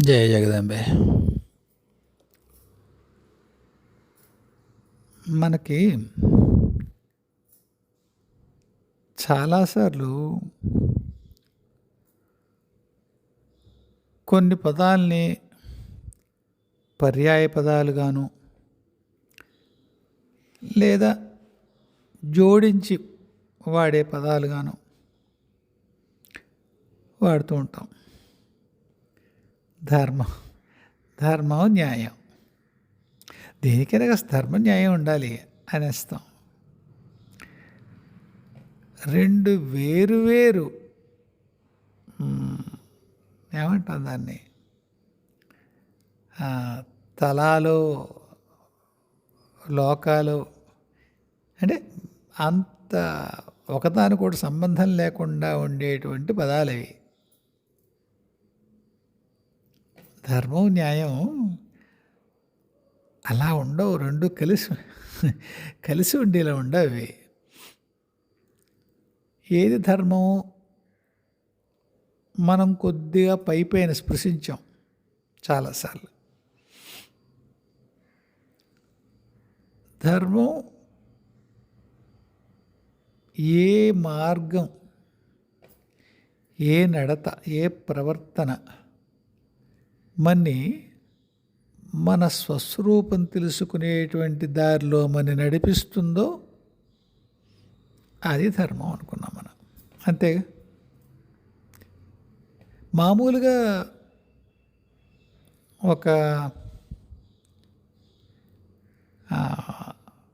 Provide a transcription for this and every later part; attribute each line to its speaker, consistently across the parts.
Speaker 1: జయ జగదంబే. మనకి చాలాసార్లు కొన్ని పదాల్ని పర్యాయ పదాలుగాను లేదా జోడించి వాడే పదాలుగాను వాడుతూ ఉంటాం. ధర్మం న్యాయం, దేనికైనా కాస్త ధర్మం న్యాయం ఉండాలి అనేస్తాం. రెండు వేరు ఏమంటాం దాన్ని, తలాలు లోకాలు అంటే అంత ఒకదానికొకటి సంబంధం లేకుండా ఉండేటువంటి పదాలు అవి. ధర్మం న్యాయం అలా ఉండవు, రెండు కలిసి ఉండేలా ఉండవు. ఏది ధర్మం మనం కొద్దిగా పైపైన స్పృశించాం చాలాసార్లు. ధర్మం ఏ మార్గం, ఏ నడత, ఏ ప్రవర్తన మన స్వస్వరూపం తెలుసుకునేటువంటి దారిలో మన నడిపిస్తుందో అది ధర్మం అనుకున్నాం మనం. అంతేగా. మామూలుగా ఒక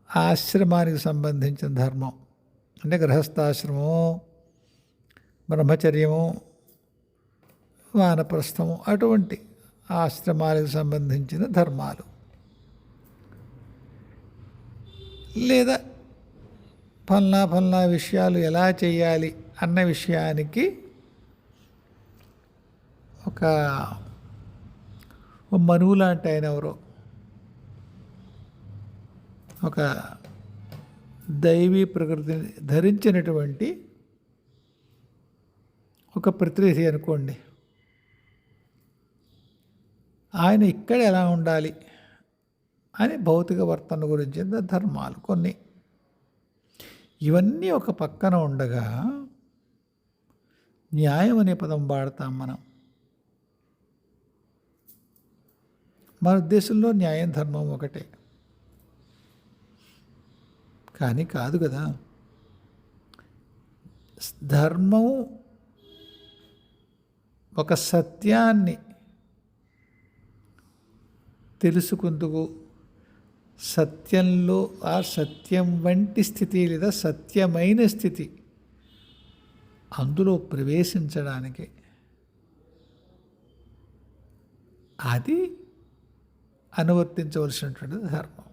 Speaker 1: ఆశ్రమానికి సంబంధించిన ధర్మం అంటే గృహస్థాశ్రమము, బ్రహ్మచర్యము, వానప్రస్థము, అటువంటి ఆశ్రమాలకు సంబంధించిన ధర్మాలు, లేదా ఫల్నా విషయాలు ఎలా చేయాలి అన్న విషయానికి ఒక మనువు లాంటి ఆయన ఎవరో ఒక దైవీ ప్రకృతిని ధరించినటువంటి ఒక ప్రతినిధి అనుకోండి, ఆయన ఇక్కడ ఎలా ఉండాలి అని భౌతిక వర్తన గురించి ధర్మాలు కొన్ని. ఇవన్నీ ఒక పక్కన ఉండగా న్యాయం అనే పదం వాడతాం మనం. మన ఉద్దేశంలో న్యాయం ధర్మం ఒకటే కానీ కాదు కదా. ధర్మం ఒక సత్యాన్ని తెలుసుకుందుకు, సత్యంలో ఆ సత్యం వంటి స్థితి లేదా సత్యమైన స్థితి అందులో ప్రవేశించడానికి అది అనువర్తించవలసినటువంటిది ధర్మం.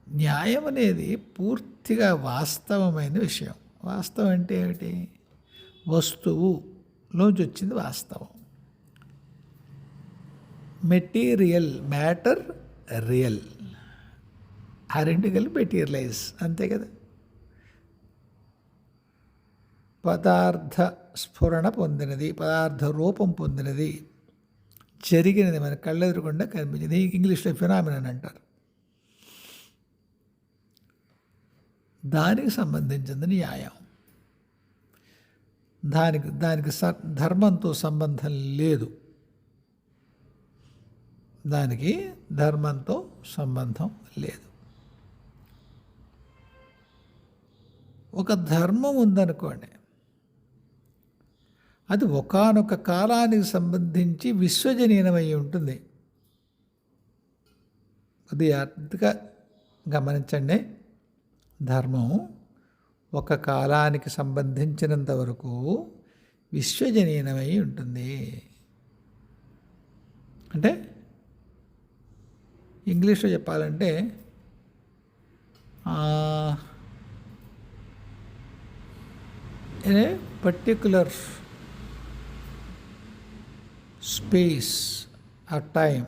Speaker 1: న్యాయం అనేది పూర్తిగా వాస్తవమైన విషయం. వాస్తవం అంటే ఏమిటి? వస్తువులోంచి వచ్చింది వాస్తవం. మెటీరియల్, మ్యాటర్, రియల్, ఆ రెండు కలిపి మెటీరియలైజ్, అంతే కదా. పదార్థ స్ఫురణ పొందినది, పదార్థ రూపం పొందినది, జరిగినది, మన కళ్ళెదురకుండా కనిపించింది. ఇంగ్లీష్లో ఫినామినన్ అంటారు. దానికి సంబంధించింది న్యాయం. దానికి ధర్మంతో సంబంధం లేదు. దానికి ధర్మంతో సంబంధం లేదు. ఒక ధర్మం ఉందనుకోండి, అది ఒకానొక కాలానికి సంబంధించి విశ్వజనీయమై ఉంటుంది. అది అర్థంగా గమనించండి. ధర్మం ఒక కాలానికి సంబంధించినంత వరకు విశ్వజనీయమై ఉంటుంది. అంటే ఇంగ్లీష్లో చెప్పాలంటే in a particular space or time,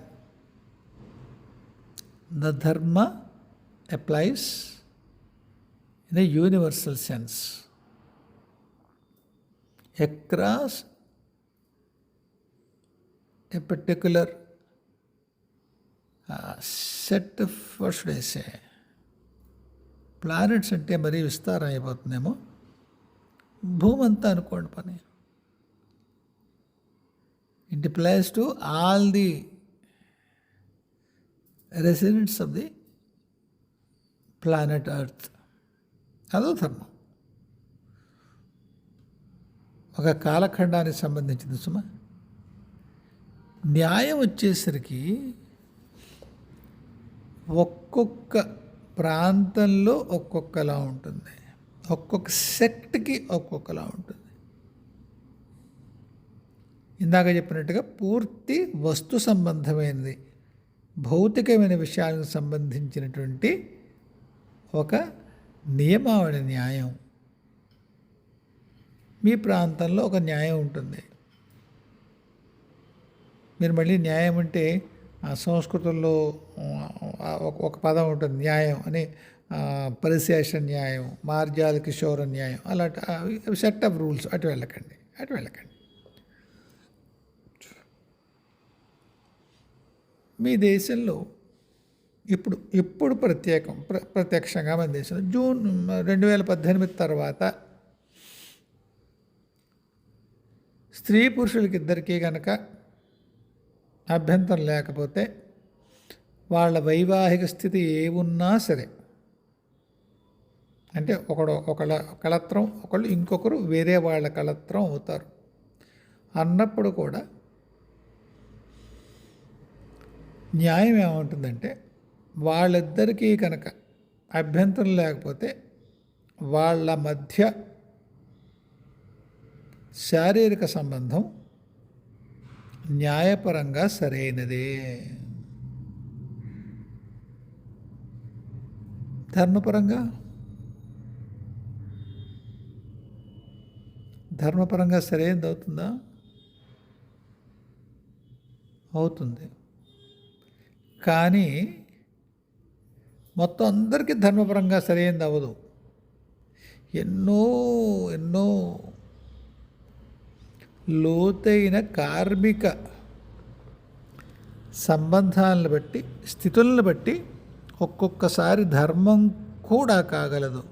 Speaker 1: the dharma applies in a universal sense across A particular set of what should I say planets అంటే మరీ విస్తారం అయిపోతుందేమో. భూమి అంతా అనుకోండి పని. It applies to all the residents of the planet earth. అదో ధర్మం. ఒక కాలఖండానికి సంబంధించింది సుమా. న్యాయం వచ్చేసరికి ఒక్కొక్క ప్రాంతంలో ఒక్కొక్కలా ఉంటుంది, ఒక్కొక్క సెక్ట్కి ఒక్కొక్కలా ఉంటుంది. ఇందాక చెప్పినట్టుగా పూర్తి వస్తు సంబంధమైనది, భౌతికమైన విషయాలకు సంబంధించినటువంటి ఒక నియమావళి న్యాయం. మీ ప్రాంతంలో ఒక న్యాయం ఉంటుంది. మీరు మళ్ళీ న్యాయం అంటే సంస్కృతంలో ఒక పదం ఉంటుంది, న్యాయం అని. పరిశేష న్యాయం, మార్జాల కిషోర న్యాయం, అలాంటి సెట్ ఆఫ్ రూల్స్. అటు వెళ్ళకండి. మీ దేశంలో ఇప్పుడు ప్రత్యక్షంగా మన దేశంలో జూన్ 2018 తర్వాత స్త్రీ పురుషులకి ఇద్దరికీ కనుక అభ్యంతరం లేకపోతే వాళ్ళ వైవాహిక స్థితి ఏమున్నా సరే, అంటే ఒకళ్ళ కళత్రం, ఇంకొకరు వేరే వాళ్ళ కళత్రం అవుతారు అన్నప్పుడు కూడా న్యాయం ఏముంటుందంటే, వాళ్ళిద్దరికీ కనుక అభ్యంతరం లేకపోతే వాళ్ళ మధ్య శారీరక సంబంధం న్యాయపరంగా సరైనదే. ధర్మపరంగా సరైనది అవుతుందా? అవుతుంది. కానీ మొత్తం అందరికీ ధర్మపరంగా సరైనది అవ్వదు. ఎన్నో లోతైన కార్మిక సంబంధాలను బట్టి, స్థితులను బట్టి ఒక్కొక్కసారి ధర్మం కూడా కాగలదు,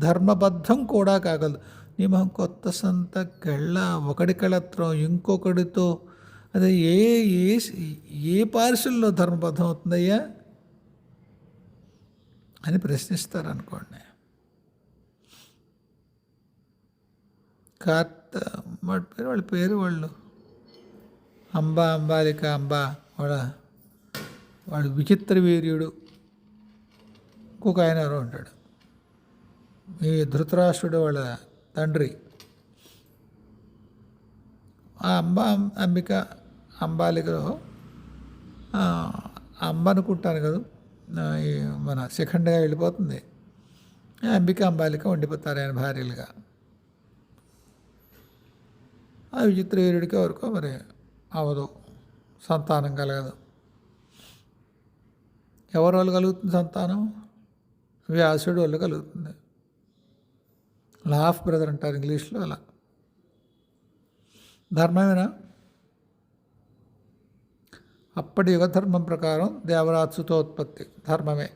Speaker 1: ధర్మబద్ధం కూడా కాగలదు. నియమం కొత్త సంత గళ్ళ ఒకడి కళత్రం ఇంకొకడితో, అదే ఏ పార్శుల్లో ధర్మబద్ధం అవుతుందయ్యా అని ప్రశ్నిస్తారనుకోండి. వాళ్ళ పేరు అంబాలిక వాడు విచిత్ర వీర్యుడు. ఇంకొక ఆయన ఎవరో ఉంటాడు, ఈ ధృతరాష్ట్రుడు వాళ్ళ తండ్రి. ఆ అంబాలికలో అంబ అనుకుంటాను కదా, మన సెకండ్గా వెళ్ళిపోతుంది. అంబాలిక ఉండిపోతారు ఆయన భార్యలుగా. ఆ విచిత్ర వీరుడికి ఎవరికో మరి అవదు, సంతానం కలగదు. ఎవరి వల్ల కలుగుతుంది సంతానం? వ్యాసుడు వల్ల కలుగుతుంది. లా ఆఫ్ బ్రదర్ అంటారు ఇంగ్లీష్లో. అలా ధర్మమేనా? అప్పటి యుగ ధర్మం ప్రకారం దేవరాత్సుతోత్పత్తి ధర్మమే.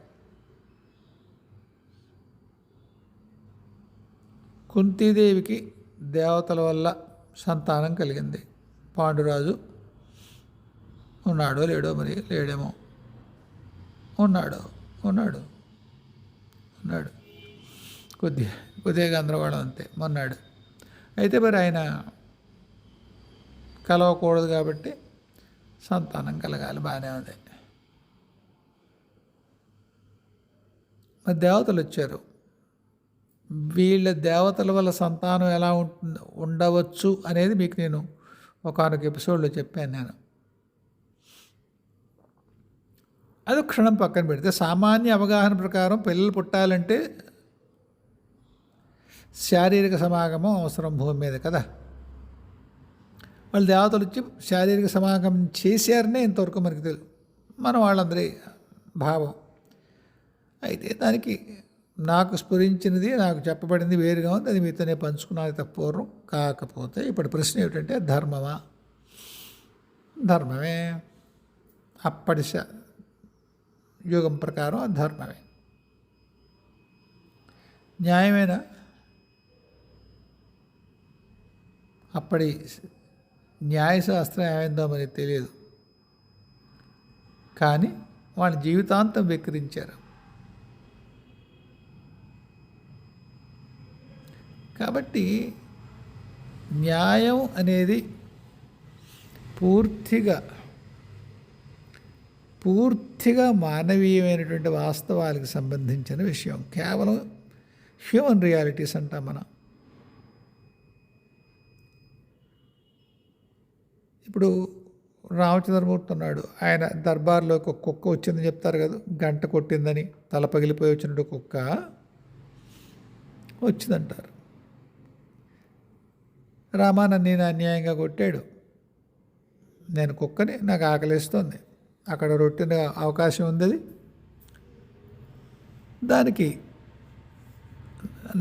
Speaker 1: కుంతీదేవికి దేవతల వల్ల సంతానం కలిగింది. పాండురాజు ఉన్నాడో లేడో, మరి లేడేమో, ఉన్నాడు కొద్దిగా గందరగోళం అంతే, మొన్నాడు. అయితే మరి ఆయన కలవకూడదు కాబట్టి సంతానం కలగాలి, బాగానే ఉంది. మరి దేవతలు వచ్చారు. వీళ్ళ దేవతల వల్ల సంతానం ఎలా ఉండవచ్చు అనేది మీకు నేను ఒకానొక ఎపిసోడ్లో చెప్పాను. నేను అది క్షణం పక్కన పెడితే, సామాన్య అవగాహన ప్రకారం పిల్లలు పుట్టాలంటే శారీరక సమాగమం అవసరం భూమి మీద కదా. వాళ్ళు దేవతలు వచ్చి శారీరక సమాగమం చేశారనే ఇంతవరకు మనకి తెలుసు, మన వాళ్ళందరి భావం. అయితే దానికి నాకు స్ఫురించినది, నాకు చెప్పబడింది వేరుగా ఉంది. అది మీతోనే పంచుకున్నది తప్పూర్వం. కాకపోతే ఇప్పుడు ప్రశ్న ఏమిటంటే, ధర్మమా? ధర్మమే. అప్పటి యుగం ప్రకారం అది ధర్మమే. న్యాయమేనా? అప్పటి న్యాయశాస్త్రం ఏమైందో మనకి తెలియదు, కానీ వాళ్ళ జీవితాంతం వెక్కిరించారు. కాబట్టి న్యాయం అనేది పూర్తిగా మానవీయమైనటువంటి వాస్తవాలకు సంబంధించిన విషయం. కేవలం హ్యూమన్ రియాలిటీస్ అంటాం మనం. ఇప్పుడు రామచంద్రమూర్తి ఉన్నాడు, ఆయన దర్బార్లోకి ఒక కుక్క వచ్చిందని చెప్తారు కదా, గంట కొట్టిందని, తల పగిలిపోయి వచ్చినట్టు కుక్క వచ్చిందంటారు. రామా నన్ను నేను అన్యాయంగా కొట్టాడు, నేను కుక్కని, నాకు ఆకలిస్తుంది, అక్కడ రొట్టెన అవకాశం ఉంది, దానికి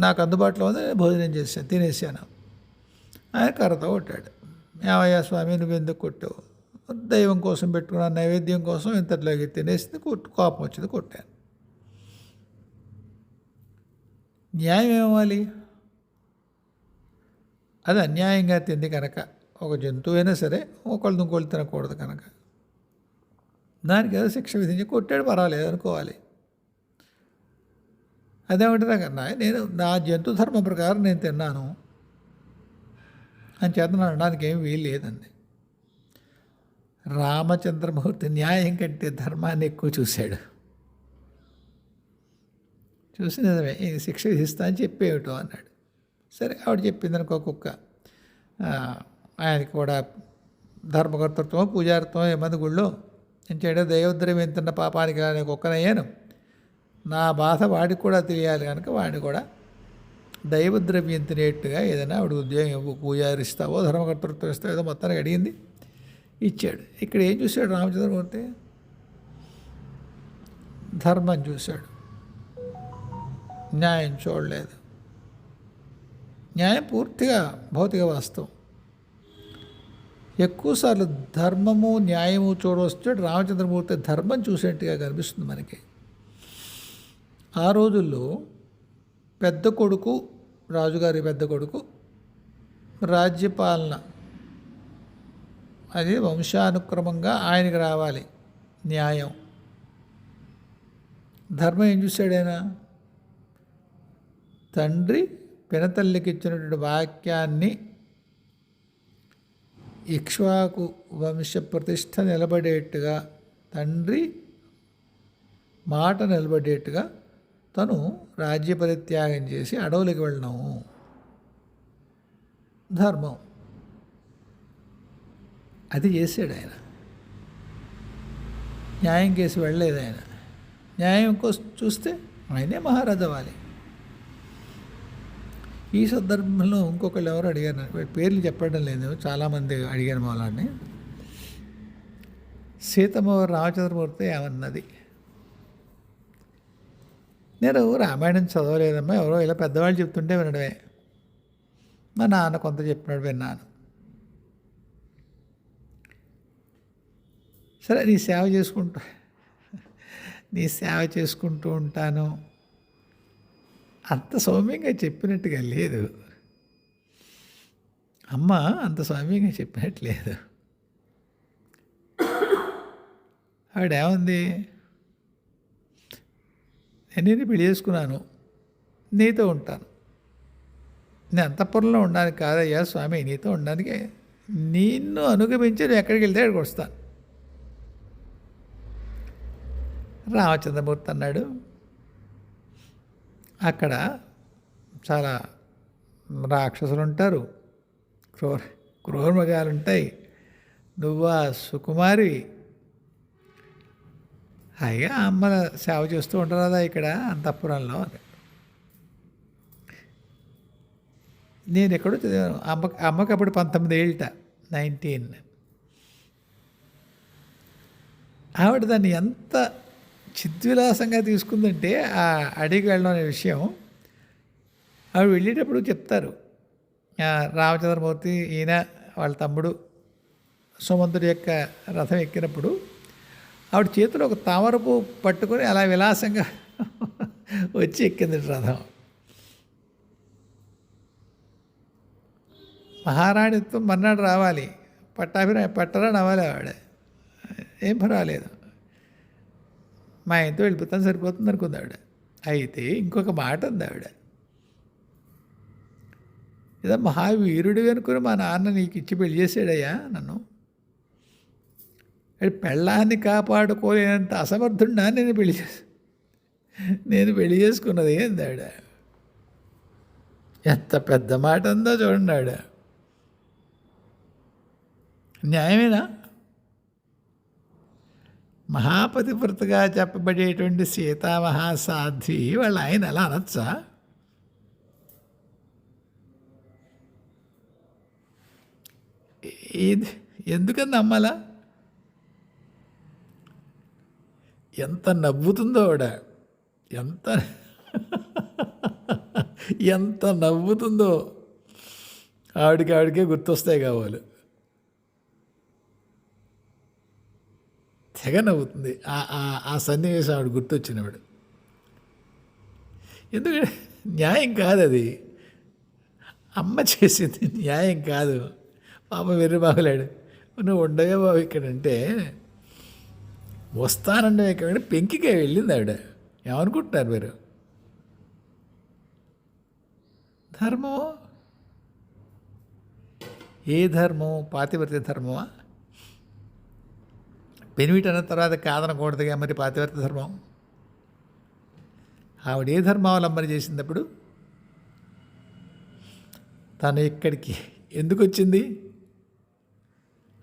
Speaker 1: నాకు అందుబాటులో ఉంది, భోజనం చేశాను, తినేసాను. ఆయన కర్రతో కొట్టాడు. ఏమయ్యా స్వామి నువ్వు ఎందుకు కొట్టావు? దైవం కోసం పెట్టుకున్న నైవేద్యం కోసం ఇంతట్లోకి తినేసింది, కోపం వచ్చింది, కొట్టాను. న్యాయం ఏమవ్వాలి? అది అన్యాయంగా తింది కనుక, ఒక జంతువు అయినా సరే ఒకళ్ళు ఇంకోళ్ళు తినకూడదు కనుక దానికి ఏదో శిక్ష విధించి కొట్టాడు, పర్వాలేదు అనుకోవాలి. అదేమిటి నేను నా జంతు ధర్మం ప్రకారం నేను తిన్నాను అని చేతను అనడానికి ఏమి వీలు లేదండి. రామచంద్రమూర్తి న్యాయం కంటే ధర్మాన్ని ఎక్కువ చూశాడు. చూసి నిజమే ఈ శిక్ష విధిస్తా అని చెప్పేమిటో అన్నాడు. సరే ఆవిడ చెప్పింది అనుకో కుక్క, ఆయనకి కూడా ధర్మకర్తృత్వం పూజారిత్వం ఏమంది గుళ్ళో నేను చేయడం దైవద్రవ్యం తిన్న పాపానికి నేను కుక్కనయ్యాను, నా బాధ వాడికి కూడా తెలియాలి కనుక వాడిని కూడా దైవద్రవ్యం తినేట్టుగా ఏదైనా ఆవిడ ఉద్యోగం పూజారి ఇస్తావో ధర్మకర్తృత్వం ఇస్తావో ఏదో మొత్తానికి అడిగింది, ఇచ్చాడు. ఇక్కడ ఏం చూశాడు రామచంద్రమూర్తి? ధర్మం చూశాడు, న్యాయం చూడలేదు. న్యాయం పూర్తిగా భౌతిక వాస్తవం. ఎక్కువసార్లు ధర్మము న్యాయము చూడవస్తాడు రామచంద్రమూర్తి ధర్మం చూసేట్టుగా కనిపిస్తుంది మనకి. ఆ రోజుల్లో పెద్ద కొడుకు, రాజుగారి పెద్ద కొడుకు రాజ్యపాలన అది వంశానుక్రమంగా ఆయనకి రావాలి. న్యాయం ధర్మం ఏం చూశాడైనా? తండ్రి పినతల్లికి ఇచ్చినటువంటి వాక్యాన్ని ఇక్ష్వాకు వంశ ప్రతిష్ట నిలబడేట్టుగా, తండ్రి మాట నిలబడేట్టుగా తను రాజ్య పరిత్యాగం చేసి అడవులకు వెళ్ళినాము. ధర్మం అది చేశాడు ఆయన. న్యాయం కేసి వెళ్ళలేదు ఆయన. న్యాయం కోసం చూస్తే ఆయనే మహారాజు అవ్వాలి. ఈ సందర్భంలో ఇంకొకళ్ళు ఎవరు అడిగారు, పేర్లు చెప్పడం లేదు, చాలామంది అడిగారు వాళ్ళని. సీతమ్మ రామచంద్రమూర్తి ఏమన్నది, నేను రామాయణం చదవలేదమ్మా, ఎవరో ఇలా పెద్దవాళ్ళు చెప్తుంటే వినడమే, మా నాన్న కొంత చెప్పినాడు విన్నాను. సరే నీ సేవ చేసుకుంటూ ఉంటాను, అంత సౌమ్యంగా చెప్పినట్టుగా లేదు అమ్మ, అంత సౌమ్యంగా చెప్పినట్టు లేదు. ఆవిడేముంది, నేను పెళ్లి చేసుకున్నాను, నీతో ఉంటాను, నేను అంతఃపురంలో ఉండడానికి కాదయ్యా స్వామి, నీతో ఉండడానికి, నిన్ను అనుగమించి నువ్వు ఎక్కడికి వెళ్తే అక్కడికి వస్తాను. రామచంద్రమూర్తి అన్నాడు, అక్కడ చాలా రాక్షసులు ఉంటారు, క్రూరమృగాలు ఉంటాయి, నువ్వా సుకుమారి, అయ్యా అమ్మల సేవ చేస్తూ ఉంటారా ఇక్కడ అంతఃపురంలో. నేను ఎక్కడో చదివాను, అమ్మకి అప్పుడు 19 ఏళ్ళట, 19. ఆవిడ దాన్ని ఎంత చిద్విలాసంగా తీసుకుందంటే ఆ అడిగి వెళ్ళడం అనే విషయం ఆవిడ వెళ్ళేటప్పుడు చెప్తారు. రామచంద్రమూర్తి ఈయన వాళ్ళ తమ్ముడు సుమంతుడి యొక్క రథం ఎక్కినప్పుడు ఆవిడ చేతిలో ఒక తామరపు పట్టుకొని అలా విలాసంగా వచ్చి ఎక్కింది రథం. మహారాణిత్వం మర్నాడు రావాలి, పట్టరాని అవ్వాలి ఆవిడ, ఏం పర్వాలేదు, మా ఇంట్లో వెళ్ళిపోతాను సరిపోతుంది అనుకుంది ఆవిడ. అయితే ఇంకొక మాట ఉంది ఆవిడ, ఏదో మహావీరుడు అనుకుని మా నాన్న నీకు ఇచ్చి పెళ్లి చేసాడయ్యా నన్ను, పెళ్ళాన్ని కాపాడుకోలేనంత అసమర్థుడినా నేను పెళ్లి చేసుకున్నది ఏంది ఆవిడ. ఎంత పెద్ద మాట ఉందో చూడండి ఆవిడ. న్యాయమేనా? మహాపతివ్రతగా చెప్పబడేటువంటి సీతామహాసాధ్వి వాళ్ళ ఆయన ఎలా అనొచ్చా? ఇది ఎందుకని నమ్మాలా? ఎంత నవ్వుతుందో ఆవిడ, ఎంత నవ్వుతుందో. ఆవిడకే గుర్తొస్తాయి కావాలి, తెగ నవ్వుతుంది. ఆ సన్నివేశం ఆవిడ గుర్తొచ్చినవాడు. ఎందుకంటే న్యాయం కాదు అది, అమ్మ చేసింది న్యాయం కాదు. పాప వెర్రి బాగులేడు, నువ్వు ఉండవే బాబు ఇక్కడంటే వస్తానంటే ఇక్కడ పెంకికే వెళ్ళింది ఆవిడ. ఏమనుకుంటున్నారు మీరు? ధర్మమో? ఏ ధర్మం? పాతివ్రత్య ధర్మమా? పెనిమిటి అన్న తర్వాత కాదనకూడదుగా మరి పాతివ్రత్య ధర్మం. ఆవిడ ఏ ధర్మావలంబన చేసినప్పుడు తను ఇక్కడికి ఎందుకు వచ్చింది?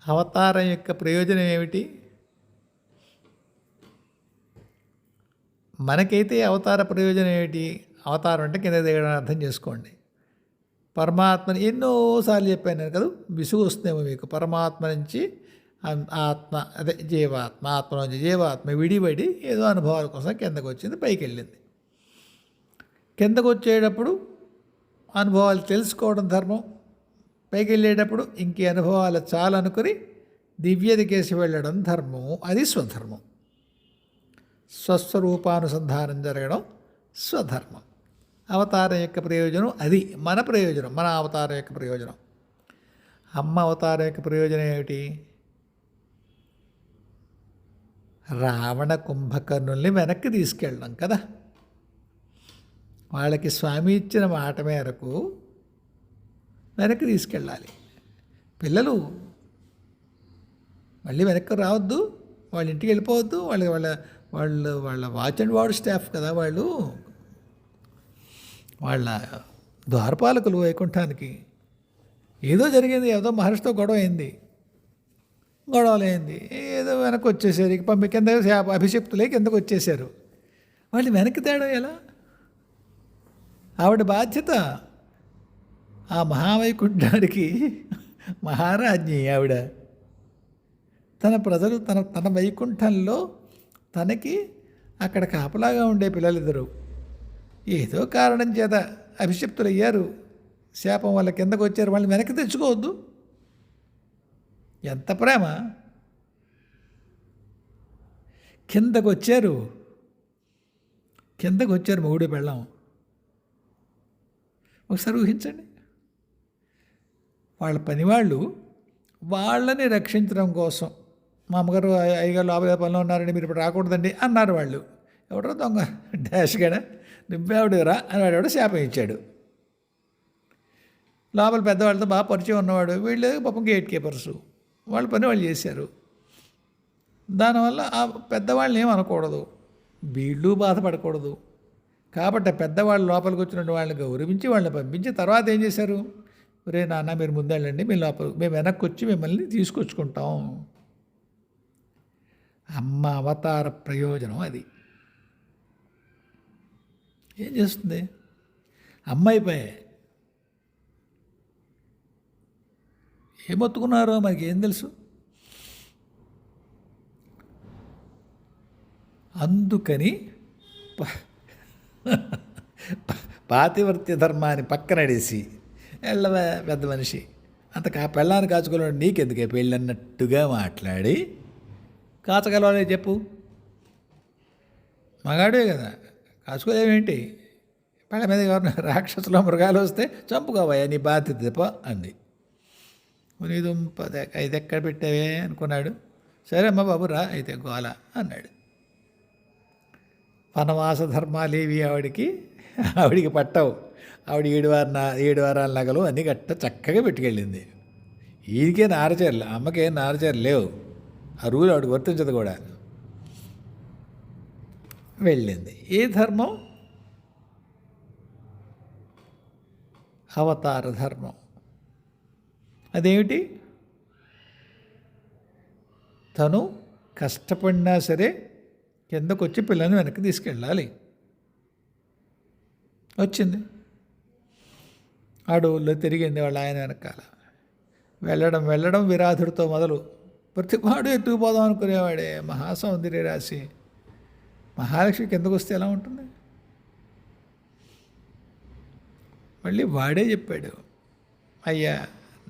Speaker 1: అవతారం యొక్క ప్రయోజనం ఏమిటి? మనకైతే అవతార ప్రయోజనం ఏమిటి? అవతారం అంటే కింద దిగడం అర్థం చేసుకోండి. పరమాత్మని ఎన్నోసార్లు చెప్పాను నేను కదా, విసుగు వస్తుందేమో మీకు. పరమాత్మ నుంచి ఆత్మ, అదే జీవాత్మ, ఆత్మ నుంచి జీవాత్మ విడిపడి ఏదో అనుభవాల కోసం కిందకు వచ్చింది, పైకి వెళ్ళింది. కిందకు వచ్చేటప్పుడు అనుభవాలు తెలుసుకోవడం ధర్మం, పైకి వెళ్ళేటప్పుడు ఇంకే అనుభవాలు చాలనుకుని దివ్యత కేసి వెళ్ళడం ధర్మం. అది స్వధర్మం. స్వస్వరూపానుసంధానం జరగడం స్వధర్మం. అవతారం యొక్క ప్రయోజనం అది, మన ప్రయోజనం, మన అవతారం యొక్క ప్రయోజనం. అమ్మ అవతారం యొక్క ప్రయోజనం ఏమిటి? రావణ కుంభకర్ణుల్ని వెనక్కి తీసుకెళ్ళడం కదా. వాళ్ళకి స్వామి ఇచ్చిన మాట మేరకు వెనక్కి తీసుకెళ్ళాలి. పిల్లలు మళ్ళీ వెనక్కి రావద్దు, వాళ్ళ ఇంటికి వెళ్ళిపోవద్దు. వాళ్ళ వాచ్ అండ్ వార్డ్ స్టాఫ్ కదా వాళ్ళు, వాళ్ళ ద్వారపాలకులు వైకుంఠానికి. ఏదో జరిగింది, ఏదో మహర్షితో గొడవలైంది, ఏదో వెనక్కి వచ్చేసారు. ఇక కింద అభిషిక్తులే కిందకు వచ్చేసారు. వాళ్ళు వెనక్కి తేడం ఎలా? ఆవిడ బాధ్యత. ఆ మహావైకుంఠానికి మహారాజ్ఞి ఆవిడ. తన ప్రజలు తన వైకుంఠంలో తనకి అక్కడ కాపలాగా ఉండే పిల్లలిద్దరు ఏదో కారణం చేత అభిషిప్తులు అయ్యారు, శాపం వల్ల కిందకు వచ్చారు. వాళ్ళని వెనక్కి తెచ్చుకోవద్దు. ఎంత ప్రేమ! కిందకు వచ్చారు మొగుడు పెళ్ళాం. ఒకసారి ఊహించండి. వాళ్ళ పనివాళ్ళు వాళ్ళని రక్షించడం కోసం, మా అమ్మగారు అయ్యగారు లోపల పనిలో ఉన్నారని మీరు ఇప్పుడు రాకూడదండి అన్నారు వాళ్ళు. ఎవడో దొంగ డాష్ గడ నువ్వేవిడరా అని వాడు శాపం ఇచ్చాడు. లోపల పెద్దవాళ్ళతో బాగా పరిచయం ఉన్నవాడు, వీళ్ళు పాపం గేట్ కీపర్సు, వాళ్ళ పని వాళ్ళు చేశారు. దానివల్ల ఆ పెద్దవాళ్ళని ఏమనకూడదు, వీళ్ళు బాధపడకూడదు. కాబట్టి పెద్దవాళ్ళు లోపలికి వచ్చిన వాళ్ళని గౌరవించి వాళ్ళని పంపించి తర్వాత ఏం చేశారు? రే నాన్న మీరు ముందెళ్ళండి, మేము వెనక్కి వచ్చి మిమ్మల్ని తీసుకొచ్చుకుంటాం. అమ్మ అవతార ప్రయోజనం అది. ఏం చేస్తుంది? అమ్మ అయిపోయాయి. ఏమొత్తుకున్నారో మనకి ఏం తెలుసు. అందుకని పాతివర్త్య ధర్మాన్ని పక్కనడేసి వెళ్ళవే పెద్ద మనిషి అంత పెళ్ళాన్ని కాచుకోలేడు నీకెందుకే పెళ్ళి అన్నట్టుగా మాట్లాడి కాచగలవాలే చెప్పు. మగాడే కదా, కాచుకోలేమేంటి? పెళ్ళ మీద ఎవరిన రాక్షసులో మృగాలు వస్తే చంపుకోవయ్యా, నీ బాధ్యత తప్ప అంది. నీ దుంప ఇది ఎక్కడ పెట్టావే అనుకున్నాడు. సరే అమ్మ బాబు రా అయితే గోల అన్నాడు. వనవాస ధర్మాలేవి ఆవిడికి పట్టవు. ఆవిడ 7 వారాల నగలు అన్నీ గట్ట చక్కగా పెట్టుకెళ్ళింది. ఈయనకే నారచీరలు, అమ్మకేం నారచీరలు లేవు. ఆ రూల్ ఆవిడకి వర్తించదు కూడా. వెళ్ళింది. ఏ ధర్మం? అవతార ధర్మం. అదేమిటి? తను కష్టపడినా సరే కిందకు వచ్చి పిల్లని వెనక్కి తీసుకెళ్ళాలి. వచ్చింది. అడవుల్లో తిరిగింది వాళ్ళ ఆయన వెనకాల. వెళ్ళడం విరాధుడితో మొదలు ప్రతిపాడు ఎత్తుకుపోదాం అనుకునేవాడే. మహాసౌందర్య రాశి మహాలక్ష్మి కిందకు వస్తే ఎలా ఉంటుంది? మళ్ళీ వాడే చెప్పాడు, అయ్యా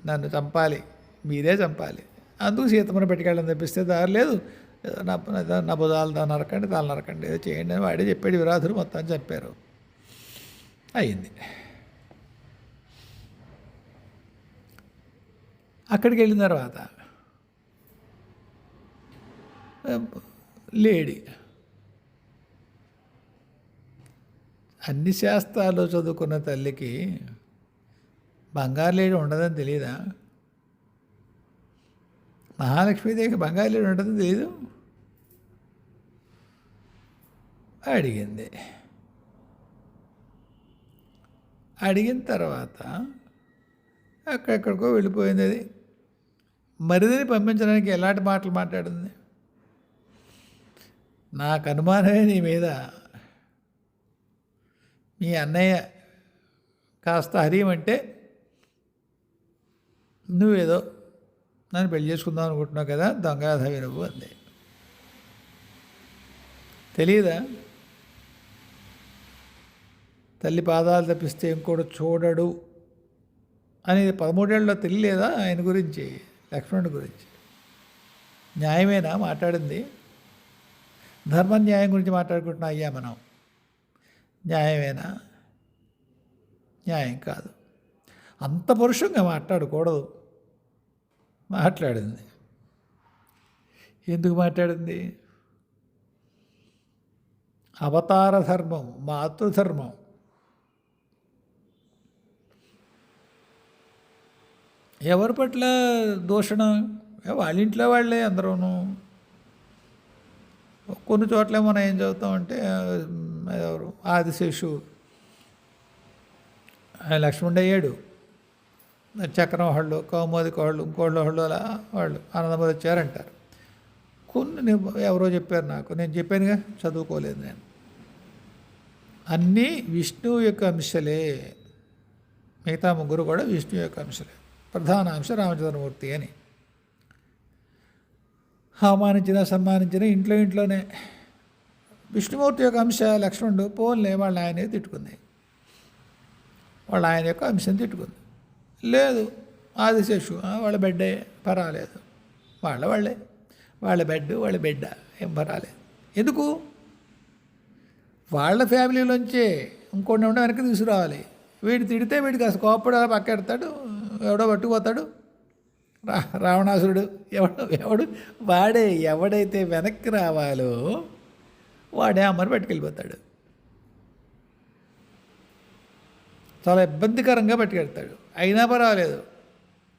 Speaker 1: నన్ను చంపాలి, మీరే చంపాలి, అందుకు సీతమ్మను పెట్టుకెళ్ళని తెప్పిస్తే దారి లేదు, నా బుధాలు తల నరకండి ఏదో చేయండి అని వాడే చెప్పాడు. విరాధుడు మొత్తం చెప్పారు. అయింది. అక్కడికి వెళ్ళిన తర్వాత లేడీ అన్ని శాస్త్రాలు చదువుకున్న తల్లికి బంగారు లేడీ ఉండదని తెలియదా? మహాలక్ష్మీదేవికి బంగారు లేడీ ఉండదని తెలీదు? అడిగిన తర్వాత అక్కడెక్కడికో వెళ్ళిపోయింది. అది మరిదిని పంపించడానికి ఎలాంటి మాటలు మాట్లాడింది? నాకు అనుమానమే నీ మీద, మీ అన్నయ్య కాస్త హరియమంటే నువ్వేదో నన్ను పెళ్లి చేసుకుందాం అనుకుంటున్నావు కదా, దొంగ నువ్వు అంది. తెలియదా? తల్లి పాదాలు తప్పిస్తే ఇంకోటి చూడడు అనేది 13 ఏళ్ళలో తెలియలేదా ఆయన గురించి, లక్ష్మణుడి గురించి? న్యాయమేనా మాట్లాడింది? ధర్మ న్యాయం గురించి మాట్లాడుకుంటున్నా అయ్యా మనం. న్యాయమేనా? న్యాయం కాదు. అంత పరుషంగా మాట్లాడకూడదు. మాట్లాడింది. ఎందుకు మాట్లాడింది? అవతార ధర్మం, మాతృధర్మం. ఎవరి పట్ల దూషణ? వాళ్ళ ఇంట్లో వాళ్ళే అందరూను. కొన్ని చోట్ల మనం ఏం చదువుతామంటే ఎవరు ఆదిశేషు లక్ష్మణుడు అయ్యాడు, చక్రం వాళ్ళు, కౌముది వాళ్ళు, ఇంకోళ్ళు వాళ్ళు, అలా వాళ్ళు ఆనందములు వచ్చారంటారు. కొన్ని ఎవరో చెప్పారు నాకు, నేను చెప్పానుగా, చదువుకోలేదు నేను. అన్నీ విష్ణువు యొక్క అంశలే. మిగతా ముగ్గురు కూడా విష్ణువు యొక్క అంశలే. ప్రధాన అంశ రామచంద్రమూర్తి అని. అవమానించినా సన్మానించినా ఇంట్లోనే. విష్ణుమూర్తి యొక్క అంశ లక్ష్మణుడు, పోన్లే వాళ్ళ ఆయనే తిట్టుకుంది, వాళ్ళ ఆయన యొక్క అంశం తిట్టుకుంది. లేదు ఆదిశేషు వాళ్ళ బిడ్డే, పర్వాలేదు, వాళ్ళ బిడ్డ ఏం పర్వాలేదు. ఎందుకు? వాళ్ళ ఫ్యామిలీలోంచే ఇంకొన్ని ఉండే వెనక్కి తీసుకురావాలి. వీడు తిడితే వీడికి అసలు కోపడు అలా పక్కెడతాడు, ఎవడో పట్టుకుపోతాడు. రావణాసురుడు ఎవడు వాడే, ఎవడైతే వెనక్కి రావాలో వాడే అమ్మని పట్టుకెళ్ళిపోతాడు. చాలా ఇబ్బందికరంగా పట్టుకెళ్తాడు. అయినా పర్వాలేదు,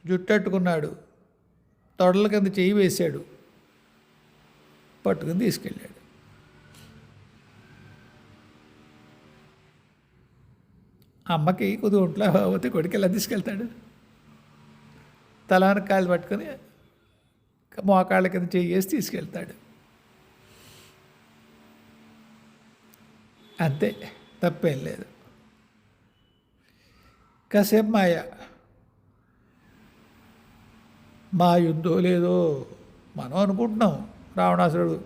Speaker 1: జుట్టట్టుకున్నాడు, తొడల కింద చెయ్యి వేశాడు, పట్టుకుని తీసుకెళ్ళాడు. అమ్మకి కొద్ది ఒంట్లో పోతే కొడుకు ఎలా తీసుకెళ్తాడు? తలానికి కాళ్ళు పట్టుకొని మోకాళ్ళ కింద చెయ్యి వేసి తీసుకెళ్తాడు. అంతే, తప్పేం లేదు. కాసేపు మాయ ఉందో లేదో మనం అనుకుంటున్నాం రావణాసురుడు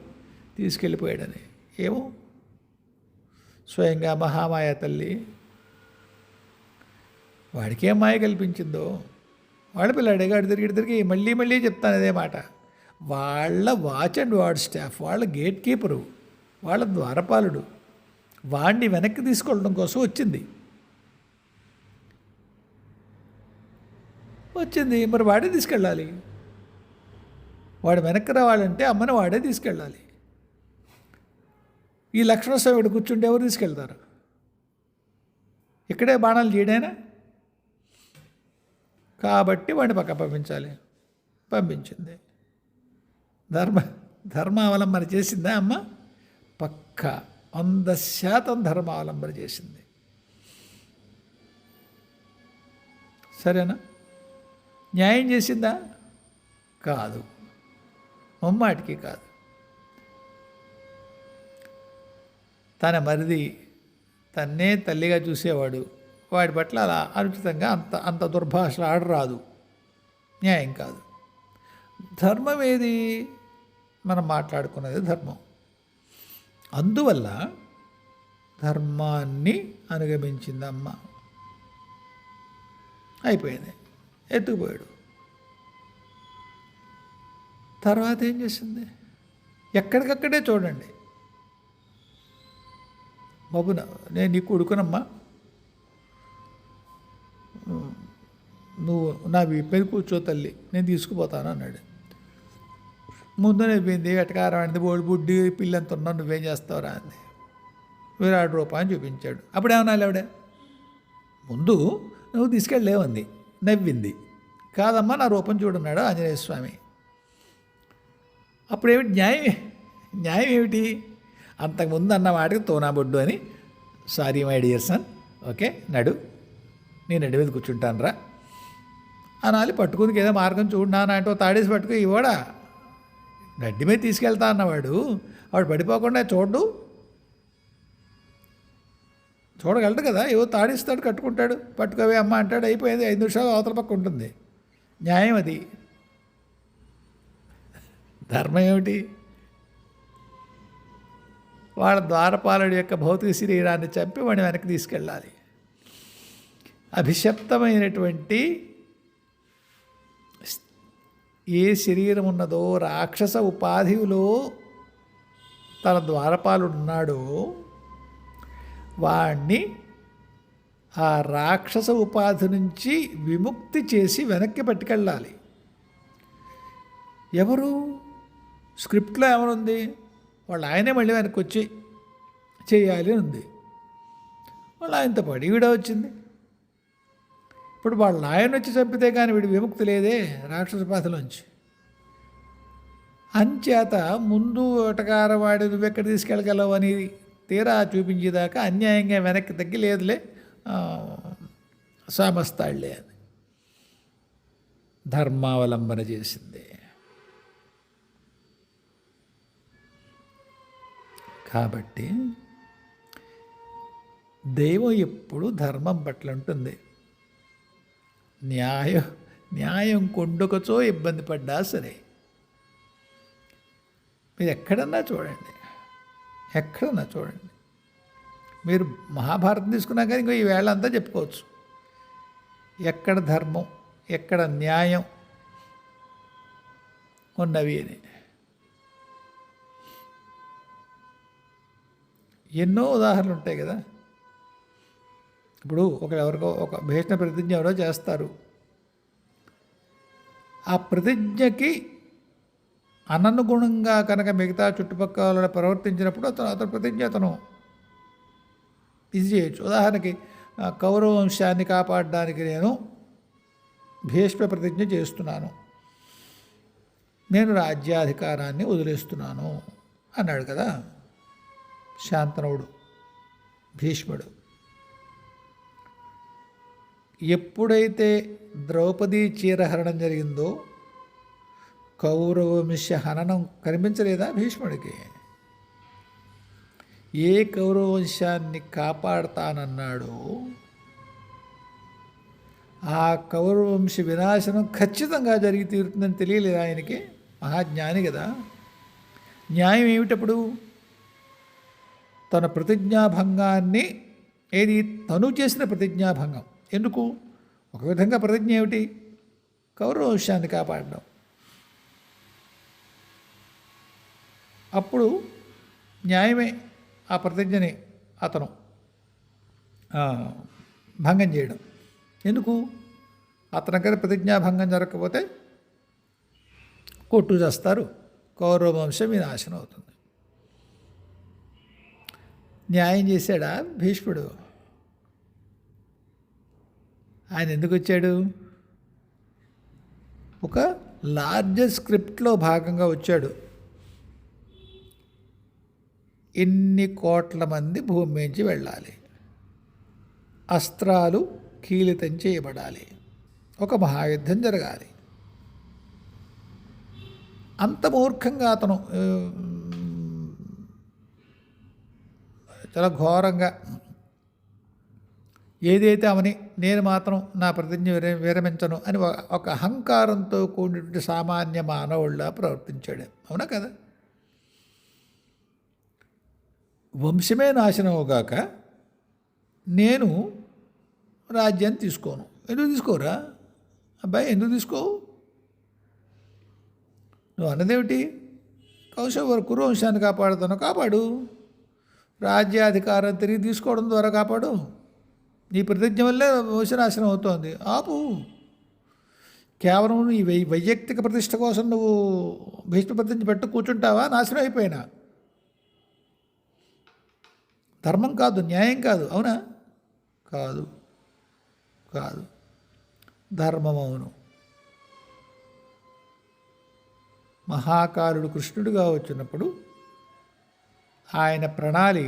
Speaker 1: తీసుకెళ్ళిపోయాడని. ఏమో స్వయంగా మహామాయ తల్లి వాడికేం మాయ కల్పించిందో, వాళ్ళ పిల్లాడేగా అటు తిరిగి ఇటు తిరిగి మళ్ళీ మళ్ళీ చెప్తాను అదే మాట. వాళ్ళ వాచ్ అండ్ వార్డ్ స్టాఫ్, వాళ్ళ గేట్ కీపరు, వాళ్ళ ద్వారపాలుడు వాడిని వెనక్కి తీసుకెళ్ళడం కోసం వచ్చింది. మరి వాడే తీసుకెళ్ళాలి. వాడు వెనక్కి రావాలంటే అమ్మని వాడే తీసుకెళ్ళాలి. ఈ లక్ష్మణస్వామి ఇక్కడ కూర్చుంటే ఎవరు తీసుకెళ్తారు? ఇక్కడే బాణాలు చేయడేనా? కాబట్టి వాడిని పక్క పంపించింది. ధర్మావలంబన చేసిందా అమ్మ? పక్క 100% ధర్మావలంబన చేసింది. సరేనా? న్యాయం చేసిందా? కాదు, ముమ్మాటికి కాదు. తన మరిది తన్నే తల్లిగా చూసేవాడు, వాడి పట్ల అలా అనుచితంగా అంత దుర్భాషలు ఆడరాదు. న్యాయం కాదు. ధర్మం ఏది? మనం మాట్లాడుకున్నది ధర్మం. అందువల్ల ధర్మాన్ని అనుగమించింది అమ్మ. అయిపోయింది, ఎత్తుకుపోయాడు. తర్వాత ఏం చేసింది? ఎక్కడికక్కడే చూడండి, బాబు నేను నీకు కొడుకునమ్మా, నువ్వు నా వీపేది కూర్చో తల్లి, నేను తీసుకుపోతాను అన్నాడు. ముందు నవ్వింది, వెటకారం అయింది, బోడి బుడ్డి పిల్లంత ఉన్నావు, నువ్వేం చేస్తావురా అంది. విరాట్ రూపాన్ని చూపించాడు. అప్పుడేమన్నా ఆవిడ? ముందు నువ్వు తీసుకెళ్ళలేవంది, నవ్వింది. కాదమ్మా నా రూపం చూడన్నాడు ఆంజనేయ స్వామి. అప్పుడేమిటి న్యాయం ఏమిటి? అంతకుముందు అన్న వాటికి తోనాబొడ్డు అని, sorry my dear son, okay నడు, నేను నడి మీద కూర్చుంటాను రా అనాలి. పట్టుకుందికి ఏదో మార్గం చూడనా అంటే తాడేసి పట్టుకు ఇవ్వడా, గడ్డి మీద తీసుకెళ్తా అన్నవాడు వాడు పడిపోకుండా చూడగలడు కదా, ఏవో తాడిస్తాడు, కట్టుకుంటాడు, పట్టుకోవే అమ్మ అంటాడు, అయిపోయింది. 5 నిమిషాలు అవతల పక్క ఉంటుంది. న్యాయం అది. ధర్మం ఏమిటి? వాళ్ళ ద్వారపాలుడి యొక్క భౌతిక శరీరాన్ని చంపి వాడిని వెనక్కి తీసుకెళ్ళాలి. అభిషప్తమైనటువంటి ఏ శరీరం ఉన్నదో, రాక్షస ఉపాధిలో తన ద్వారపాలుడు ఉన్నాడో వాణ్ణి ఆ రాక్షస ఉపాధి నుంచి విముక్తి చేసి వెనక్కి పట్టుకెళ్ళాలి. ఎవరు? స్క్రిప్ట్లో ఏమనుంది? వాళ్ళు ఆయనే మళ్ళీ వెనక్కి వచ్చి చేయాలి అని ఉంది. వాళ్ళు ఆయనతో పాటు ఈవిడ వచ్చింది. ఇప్పుడు వాళ్ళ ఆయన వచ్చి చంపితే కానీ వీడి విముక్తి లేదే రాక్షస బాధలోంచి. అంచేత ముందు ఎటకారవాడి నువ్వెక్కడ తీసుకెళ్ళగలవు అని తీరా చూపించేదాకా అన్యాయంగా వెనక్కి తగ్గి లేదులే సామస్తాళ్లే అని ధర్మావలంబన చేసింది. కాబట్టి దైవం ఎప్పుడు ధర్మం పట్ల ఉంటుంది. న్యాయం కొండొకచో ఇబ్బంది పడ్డా సరే, మీరు ఎక్కడన్నా చూడండి, మీరు మహాభారతం తీసుకున్నా కానీ ఇంకో ఈ వేళ అంతా చెప్పుకోవచ్చు. ఎక్కడ ధర్మం, ఎక్కడ న్యాయం ఉన్నవి అని ఎన్నో ఉదాహరణలు ఉంటాయి కదా. ఇప్పుడు ఎవరికో ఒక భీష్మ ప్రతిజ్ఞ ఎవరో చేస్తారు. ఆ ప్రతిజ్ఞకి అననుగుణంగా కనుక మిగతా చుట్టుపక్కల ప్రవర్తించినప్పుడు అతను ప్రతిజ్ఞ ఇది చేయొచ్చు. ఉదాహరణకి కౌరవ వంశాన్ని కాపాడడానికి నేను భీష్మ ప్రతిజ్ఞ చేస్తున్నాను, నేను రాజ్యాధికారాన్ని వదిలేస్తున్నాను అన్నాడు కదా శాంతనుడు. భీష్ముడు ఎప్పుడైతే ద్రౌపదీ చీరహరణం జరిగిందో కౌరవవంశ హననం కనిపించలేదా భీష్ముడికి? ఏ కౌరవవంశాన్ని కాపాడతానన్నాడో ఆ కౌరవవంశ వినాశనం ఖచ్చితంగా జరిగి తీరుతుందని తెలియలేదు ఆయనకి. మహాజ్ఞాని కదా. న్యాయం ఏమిటప్పుడు? తన ప్రతిజ్ఞాభంగాన్ని, ఏది తను చేసిన ప్రతిజ్ఞాభంగం. ఎందుకు? ఒక విధంగా ప్రతిజ్ఞ ఏమిటి? కౌరవ వంశాన్ని కాపాడడం. అప్పుడు న్యాయమే ఆ ప్రతిజ్ఞని అతను భంగం చేయడం. ఎందుకు? అతని దగ్గర ప్రతిజ్ఞాభంగం జరగకపోతే కొట్టు చేస్తారు, కౌరవ వంశం వినాశనం అవుతుంది. న్యాయం చేశాడా భీష్ముడు? ఆయన ఎందుకు వచ్చాడు? ఒక లార్జర్ స్క్రిప్ట్లో భాగంగా వచ్చాడు. ఎన్ని కోట్ల మంది భూమి మించి వెళ్ళాలి, అస్త్రాలు కీలితం చేయబడాలి, ఒక మహాయుద్ధం జరగాలి. అంత మూర్ఖంగా అతను చాలా ఘోరంగా ఏదైతే అవని నేను మాత్రం నా ప్రతిజ్ఞ విరమించను అని ఒక అహంకారంతో కూడినటువంటి సామాన్య మానవుళ్ళ ప్రవర్తించాడు. అవునా కదా? వంశమే నాశనం అవగాక నేను రాజ్యాన్ని తీసుకోను. ఎందుకు తీసుకోరా అబ్బాయి? ఎందుకు తీసుకోవు? నువ్వు అన్నదేమిటి? కురువంశాన్ని కాపాడుతాను, కాపాడు. రాజ్యాధికారం తిరిగి తీసుకోవడం ద్వారా కాపాడు. నీ ప్రతిజ్ఞ వల్లే వంశనాశనం అవుతోంది, ఆపు. కేవలం నీ వైయక్తిక ప్రతిష్ట కోసం నువ్వు భీష్మ ప్రతిజ్ఞ పెట్టు కూర్చుంటావా? నాశనం అయిపోయినా. ధర్మం కాదు, న్యాయం కాదు. అవునా? కాదు, కాదు, ధర్మం. అవును. మహాకారుడు కృష్ణుడిగా వచ్చినప్పుడు ఆయన ప్రణాళి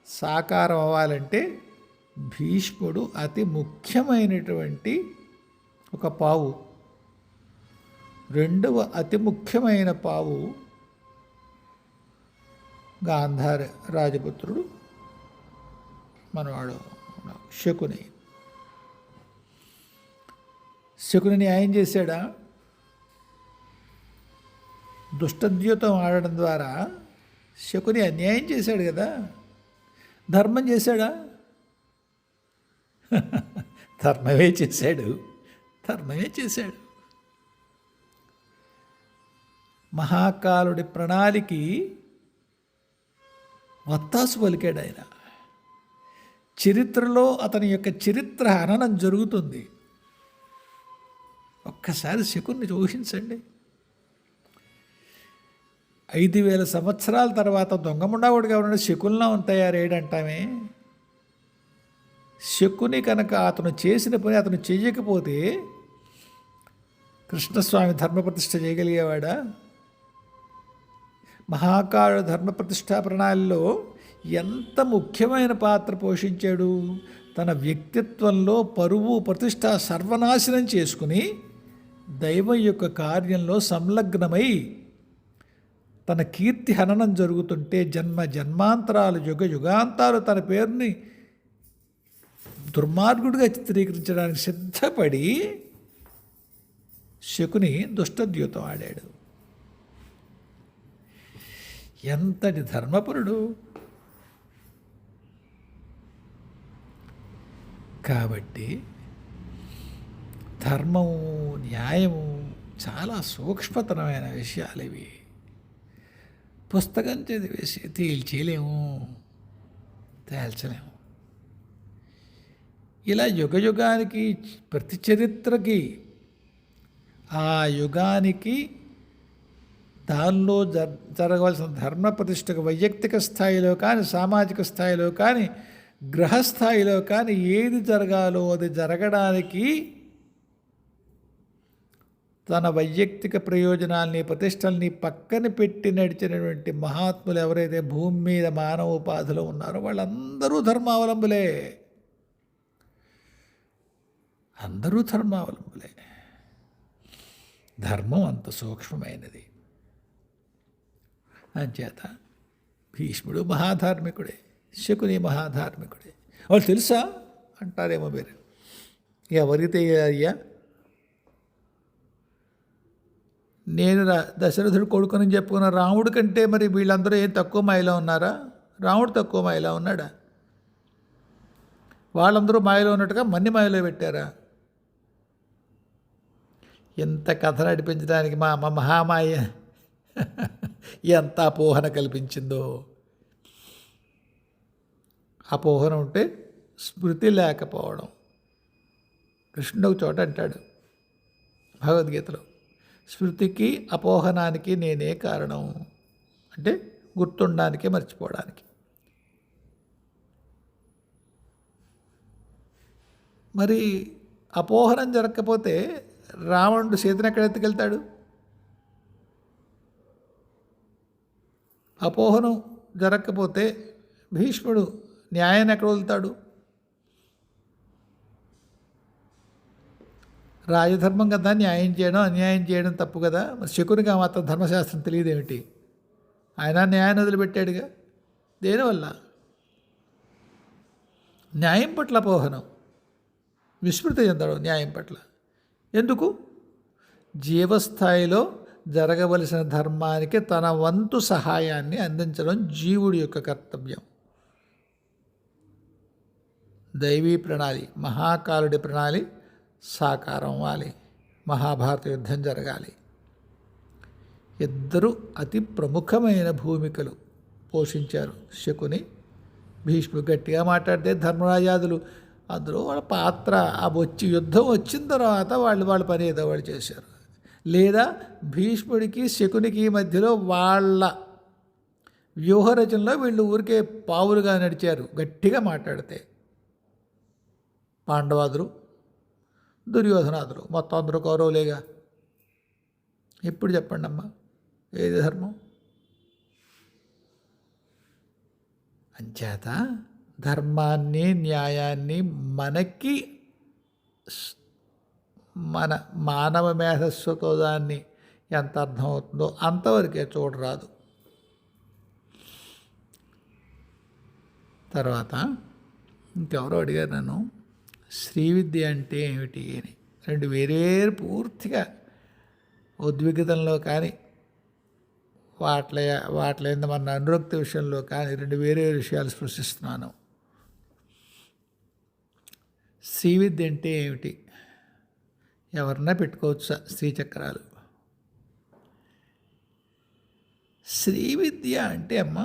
Speaker 1: సాకారం అవ్వాలంటే భీష్ముడు అతి ముఖ్యమైనటువంటి ఒక పావు. రెండవ అతి ముఖ్యమైన పావు గాంధార రాజపుత్రుడు మనవాడు శకుని. శకుని న్యాయం చేశాడా? దుష్టద్యూతం ఆడడం ద్వారా శకుని అన్యాయం చేశాడు కదా. ధర్మం చేశాడా? ధర్మమే చేశాడు, ధర్మమే చేశాడు. మహాకాలుడి ప్రణాళికి వత్తాసు పలికాడు ఆయన. చరిత్రలో అతని యొక్క చరిత్ర హననం జరుగుతుంది. ఒక్కసారి శకుని ఊహించండి. 5,000 సంవత్సరాల తర్వాత దొంగముండావుడిగా ఉన్న శకునిలా తయారయ్యాడంటామే. శకుని కనుక అతను చేసిన పని అతను చేయకపోతే కృష్ణస్వామి ధర్మప్రతిష్ఠ చేయగలిగేవాడా? మహాకాళ ధర్మప్రతిష్ఠా ప్రణాళిలో ఎంత ముఖ్యమైన పాత్ర పోషించాడు. తన వ్యక్తిత్వంలో పరువు ప్రతిష్ఠ సర్వనాశనం చేసుకుని దైవం యొక్క కార్యంలో సంలగ్నమై తన కీర్తి హననం జరుగుతుంటే జన్మ జన్మాంతరాలు యుగ యుగాంతాలు తన పేరుని దుర్మార్గుడిగా చిత్రీకరించడానికి సిద్ధపడి శకుని దుష్టద్యూతం ఆడాడు. ఎంతటి ధర్మపరుడు! కాబట్టి ధర్మము న్యాయము చాలా సూక్ష్మతరమైన విషయాలు ఇవి. పుస్తకం చదివేసి తేల్చేయలేము, తేల్చలేము. ఇలా యుగయుగానికి ప్రతి చరిత్రకి ఆ యుగానికి దానిలో జరగవలసిన ధర్మ ప్రతిష్టకు వైయక్తిక స్థాయిలో కానీ సామాజిక స్థాయిలో కానీ గ్రహస్థాయిలో కానీ ఏది జరగాలో అది జరగడానికి తన వైయక్తిక ప్రయోజనాల్ని ప్రతిష్టల్ని పక్కన పెట్టి నడిచినటువంటి మహాత్ములు ఎవరైతే భూమి మీద మానవ ఉపాధిలో ఉన్నారో వాళ్ళందరూ ధర్మావలంబులే. అందరూ ధర్మావలంబులే. ధర్మం అంత సూక్ష్మమైనది. అంచేత భీష్ముడు మహాధార్మికుడే, శకుని మహాధార్మికుడే. వాళ్ళు తెలుసా అంటారేమో మీరు. ఎవరికి అయ్యా, నేను దశరథుడు కొడుకుని చెప్పుకున్న రాముడి కంటే మరి వీళ్ళందరూ ఏం తక్కువ మాయలో ఉన్నారా? రాముడు తక్కువ మాయలో ఉన్నాడా? వాళ్ళందరూ మాయలో ఉన్నట్టుగా మన్ని మాయలో పెట్టారా? ఎంత కథ నడిపించడానికి మా అమ్మ మహామాయ ఎంత అపోహన కల్పించిందో. అపోహన ఉంటే స్మృతి లేకపోవడం. కృష్ణుడు ఒక చోట అంటాడు భగవద్గీతలో, స్మృతికి అపోహనానికి నేనే కారణం. అంటే గుర్తుండడానికి, మర్చిపోవడానికి. మరి అపోహనం జరగకపోతే రావణుడు సీతను ఎక్కడ ఎత్తుకెళ్తాడు? అపోహనం జరగకపోతే భీష్ముడు న్యాయాన్ని ఎక్కడ వదులుతాడు? రాజధర్మం కదా న్యాయం చేయడం, అన్యాయం చేయడం తప్పు కదా. మరి శకునిగా మాత్రం ధర్మశాస్త్రం తెలియదేమిటి? ఆయన న్యాయాన్ని వదిలిపెట్టాడుగా. దేనివల్ల? న్యాయం పట్ల అపోహనం, విస్మృతి చెందడం న్యాయం పట్ల. ఎందుకు? జీవస్థాయిలో జరగవలసిన ధర్మానికి తన వంతు సహాయాన్ని అందించడం జీవుడి యొక్క కర్తవ్యం. దైవీ ప్రణాళి, మహాకాలుడి ప్రణాళి సాకారం అవ్వాలి. మహాభారత యుద్ధం జరగాలి. ఇద్దరు అతి ప్రముఖమైన భూమికలు పోషించారు శకుని, భీష్ముడు. గట్టిగా మాట్లాడితే ధర్మరాజాదులు అందులో వాళ్ళ పాత్ర యుద్ధం వచ్చిన తర్వాత వాళ్ళ పని ఏదో వాళ్ళు చేశారు. లేదా భీష్ముడికి శకునికి మధ్యలో వాళ్ళ వ్యూహరచనలో వీళ్ళు ఊరికే పావులుగా నడిచారు. గట్టిగా మాట్లాడితే పాండవాదులు, దుర్యోధనాదులు మొత్తం అందరూ కౌరవులేగా. ఇప్పుడు చెప్పండి అమ్మా, ఏది ధర్మం? అంచేత ధర్మాన్ని, న్యాయాన్ని మనకి మన మానవ మేధస్సుతో దాన్ని ఎంత అర్థమవుతుందో అంతవరకే చూడరాదు. తర్వాత ఇంకెవరో అడిగారు నన్ను, శ్రీవిద్య అంటే ఏమిటి అని. రెండు వేరే పూర్తిగా ఉద్విగ్నతలో కానీ వాటిలో మన అనురక్తి విషయంలో కానీ రెండు వేరే విషయాలు స్పృశిస్తున్నాను. శ్రీవిద్య అంటే ఏమిటి? ఎవరన్నా పెట్టుకోవచ్చా శ్రీచక్రాలు? శ్రీవిద్య అంటే అమ్మ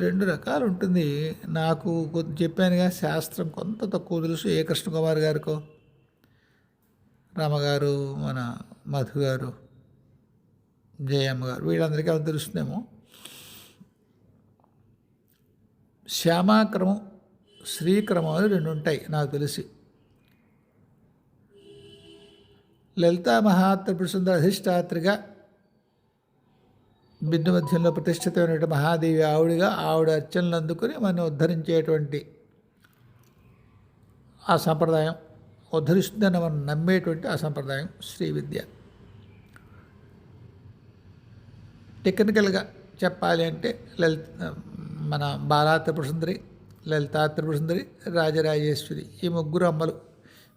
Speaker 1: రెండు రకాలు ఉంటుంది. నాకు చెప్పానుగా, శాస్త్రం కొంత తక్కువ తెలుసు. ఏ కృష్ణకుమార్ గారికో, రామగారు, మన మధు గారు, జయమ్మ గారు, వీళ్ళందరికీ అవి తెలుస్తుందేమో. శ్యామాక్రమం, శ్రీక్రమం అని రెండు ఉంటాయి నాకు తెలిసి. లలితా మహాత్రిపురసుందర అధిష్టాత్రిగా బిందు మధ్యంలో ప్రతిష్ఠితమైన మహాదేవి ఆవిడ అర్చనలు అందుకుని మనం ఉద్ధరించేటువంటి ఆ సంప్రదాయం, ఉద్ధరిస్తుందని మనం నమ్మేటువంటి ఆ సంప్రదాయం శ్రీవిద్య. టెక్నికల్గా చెప్పాలి అంటే మన బాలా త్రిపురసుందరి, లలితా త్రిపురసుందరి, రాజరాజేశ్వరి, ఈ ముగ్గురు అమ్మలు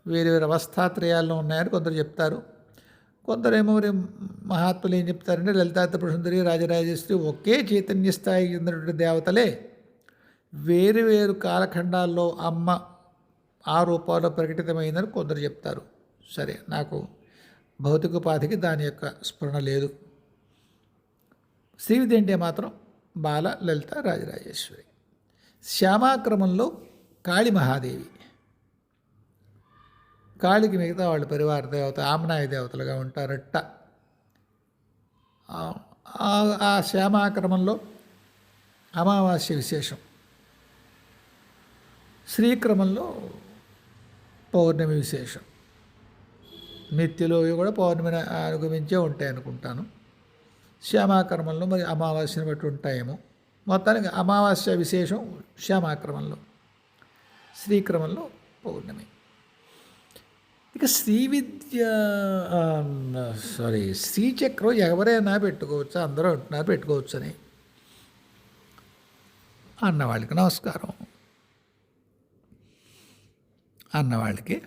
Speaker 1: వేరు వేరు అవస్థాత్రయాల్లో ఉన్నాయని కొందరు చెప్తారు. కొందరేమో మహాత్ములు ఏం చెప్తారంటే లలితా త్రిపురసుందరి, రాజరాజేశ్వరి ఒకే చైతన్య స్థాయికి చెందినటువంటి దేవతలే వేరు వేరు కాలఖండాల్లో అమ్మ ఆ రూపాల్లో ప్రకటితమైందని కొందరు చెప్తారు. సరే, నాకు భౌతికోపాధికి దాని యొక్క స్ఫురణ లేదు. శ్రీవిద్య అంటే మాత్రం బాల, లలిత, రాజరాజేశ్వరి. శ్యామాక్రమంలో కాళీ మహాదేవి. కాళికి మిగతా వాళ్ళు పరివార దేవత, ఆమ్నాయ దేవతలుగా ఉంటారట. ఆ శ్యామాక్రమంలో అమావాస్య విశేషం. శ్రీక్రమంలో పౌర్ణమి విశేషం. నిత్యలో కూడా పౌర్ణమిని అనుగమించే ఉంటాయి అనుకుంటాను. శ్యామాక్రమంలో మరి అమావాస్యను బట్టి ఉంటాయేమో. మొత్తానికి అమావాస్య విశేషం శ్యామాక్రమంలో, శ్రీక్రమంలో పౌర్ణమి. ఇక శ్రీచక్రం ఎవరైనా పెట్టుకోవచ్చా? అందరూ అంటున్నారు పెట్టుకోవచ్చని. అన్నవాళ్ళకి నమస్కారం, అన్నవాళ్ళకి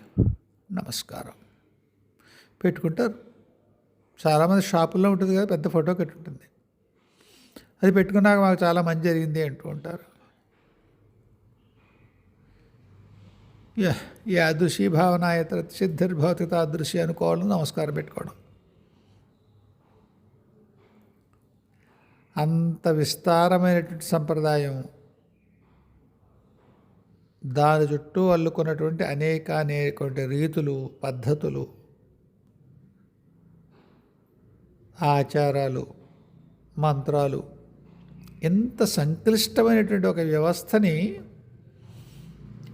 Speaker 1: నమస్కారం. పెట్టుకుంటారు. చాలామంది షాపుల్లో ఉంటుంది కదా, పెద్ద ఫోటో కట్టి ఉంటుంది. అది పెట్టుకున్నాక మాకు చాలా మంచి జరిగింది అంటూ ఉంటారు. యాదృశీ భావన ఇతర సిద్ధిర్భవతి తాదృశి అనుకోవడం, నమస్కారం పెట్టుకోవడం. అంత విస్తారమైనటువంటి సంప్రదాయం, దాని చుట్టూ అల్లుకున్నటువంటి అనేకటువంటి రీతులు, పద్ధతులు, ఆచారాలు, మంత్రాలు, ఎంత సంక్లిష్టమైనటువంటి ఒక వ్యవస్థని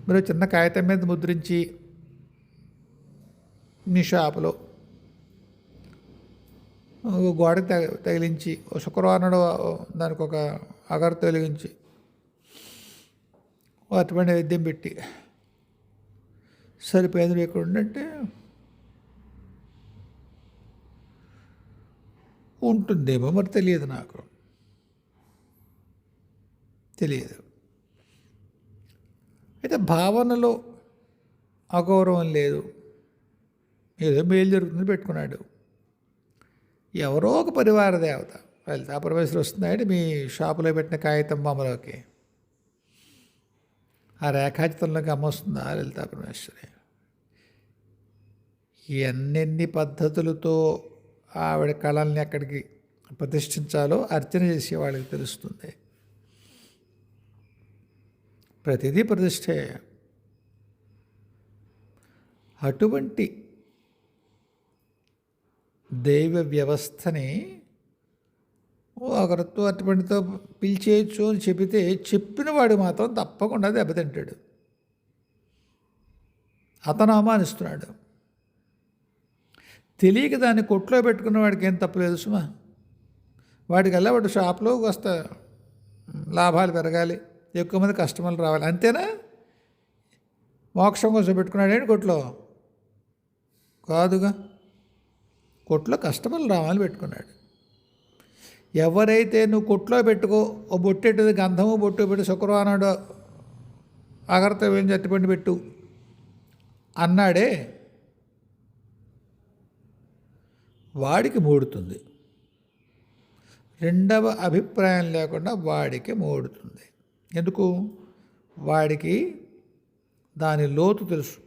Speaker 1: మీరు చిన్న కాగితం మీద ముద్రించి మీ షాపులో గోడ తగిలించి, శుక్రవారం నాడు దానికి ఒక అగరు తొలగించి అటువంటి వైద్యం పెట్టి సరిపోయేది లేకుండా అంటే ఉంటుందేమో, మరి తెలియదు, నాకు తెలియదు. అయితే భావనలో అగౌరవం లేదు, ఏదో మేలు జరుగుతుంది పెట్టుకున్నాడు. ఎవరో ఒక పరివార దేవత లలితా పరమేశ్వరి వస్తున్నాయంటే మీ షాపులో పెట్టిన కాగితం బొమ్మలోకి, ఆ రేఖాచిత్రంలోకి అమ్మొస్తుందా లలితా పరమేశ్వరి? ఎన్నెన్ని పద్ధతులతో ఆవిడ కళల్ని అక్కడికి ప్రతిష్ఠించాలో అర్చన చేసే వాళ్ళకి తెలుస్తుంది. ప్రతిదీ ప్రతిష్ఠే. అటువంటి దైవ వ్యవస్థని ఒకరితో అటువంటితో పిలిచేయచ్చు అని చెబితే చెప్పిన వాడు మాత్రం తప్పకుండా దెబ్బతింటాడు. అతను అవమానిస్తున్నాడు. తెలియక దాన్ని కొట్లో పెట్టుకున్న వాడికి ఏం తప్పలేదు సుమా. వాడికల్లా వాడు షాప్లో కాస్త లాభాలు పెరగాలి, ఎక్కువ మంది కస్టమర్లు రావాలి, అంతేనా? మోక్షం కోసం పెట్టుకున్నాడేంటి కొట్లో? కాదుగా, కొట్లో కస్టమర్లు రావాలి పెట్టుకున్నాడు. ఎవరైతే నువ్వు కొట్లో పెట్టుకో, ఓ బొట్టెట్టుది, గంధము బొట్టు పెట్టి శుక్రవారం నాడు అగరతో ఏం చట్టిపండి పెట్టు అన్నాడే, వాడికి మూడుతుంది. రెండవ అభిప్రాయం లేకుండా వాడికి మూడుతుంది. ఎందుకు? వాడికి దాని లోతు తెలుసు.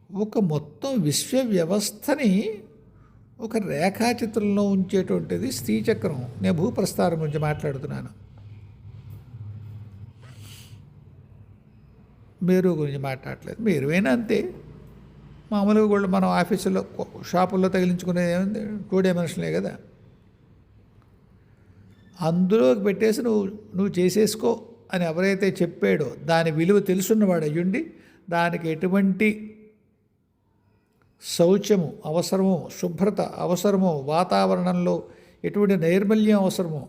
Speaker 1: ఒక మొత్తం విశ్వ వ్యవస్థని ఒక రేఖాచిత్రంలో ఉంచేటువంటిది శ్రీచక్రం. నేను భూప్రస్థానం గురించి మాట్లాడుతున్నాను, మేరు గురించి మాట్లాడలేదు. మేరువైనా అంతే. మామూలుగా కూడా మనం ఆఫీసులో షాపుల్లో తగిలించుకునేది ఏముంది, 2 డైమెన్షన్లే కదా. అందులోకి పెట్టేసి నువ్వు చేసేసుకో అని ఎవరైతే చెప్పాడో, దాని విలువ తెలుసున్నవాడు అయ్యుండి, దానికి ఎటువంటి శౌచము అవసరమో, శుభ్రత అవసరమో, వాతావరణంలో ఎటువంటి నైర్మల్యం అవసరమో,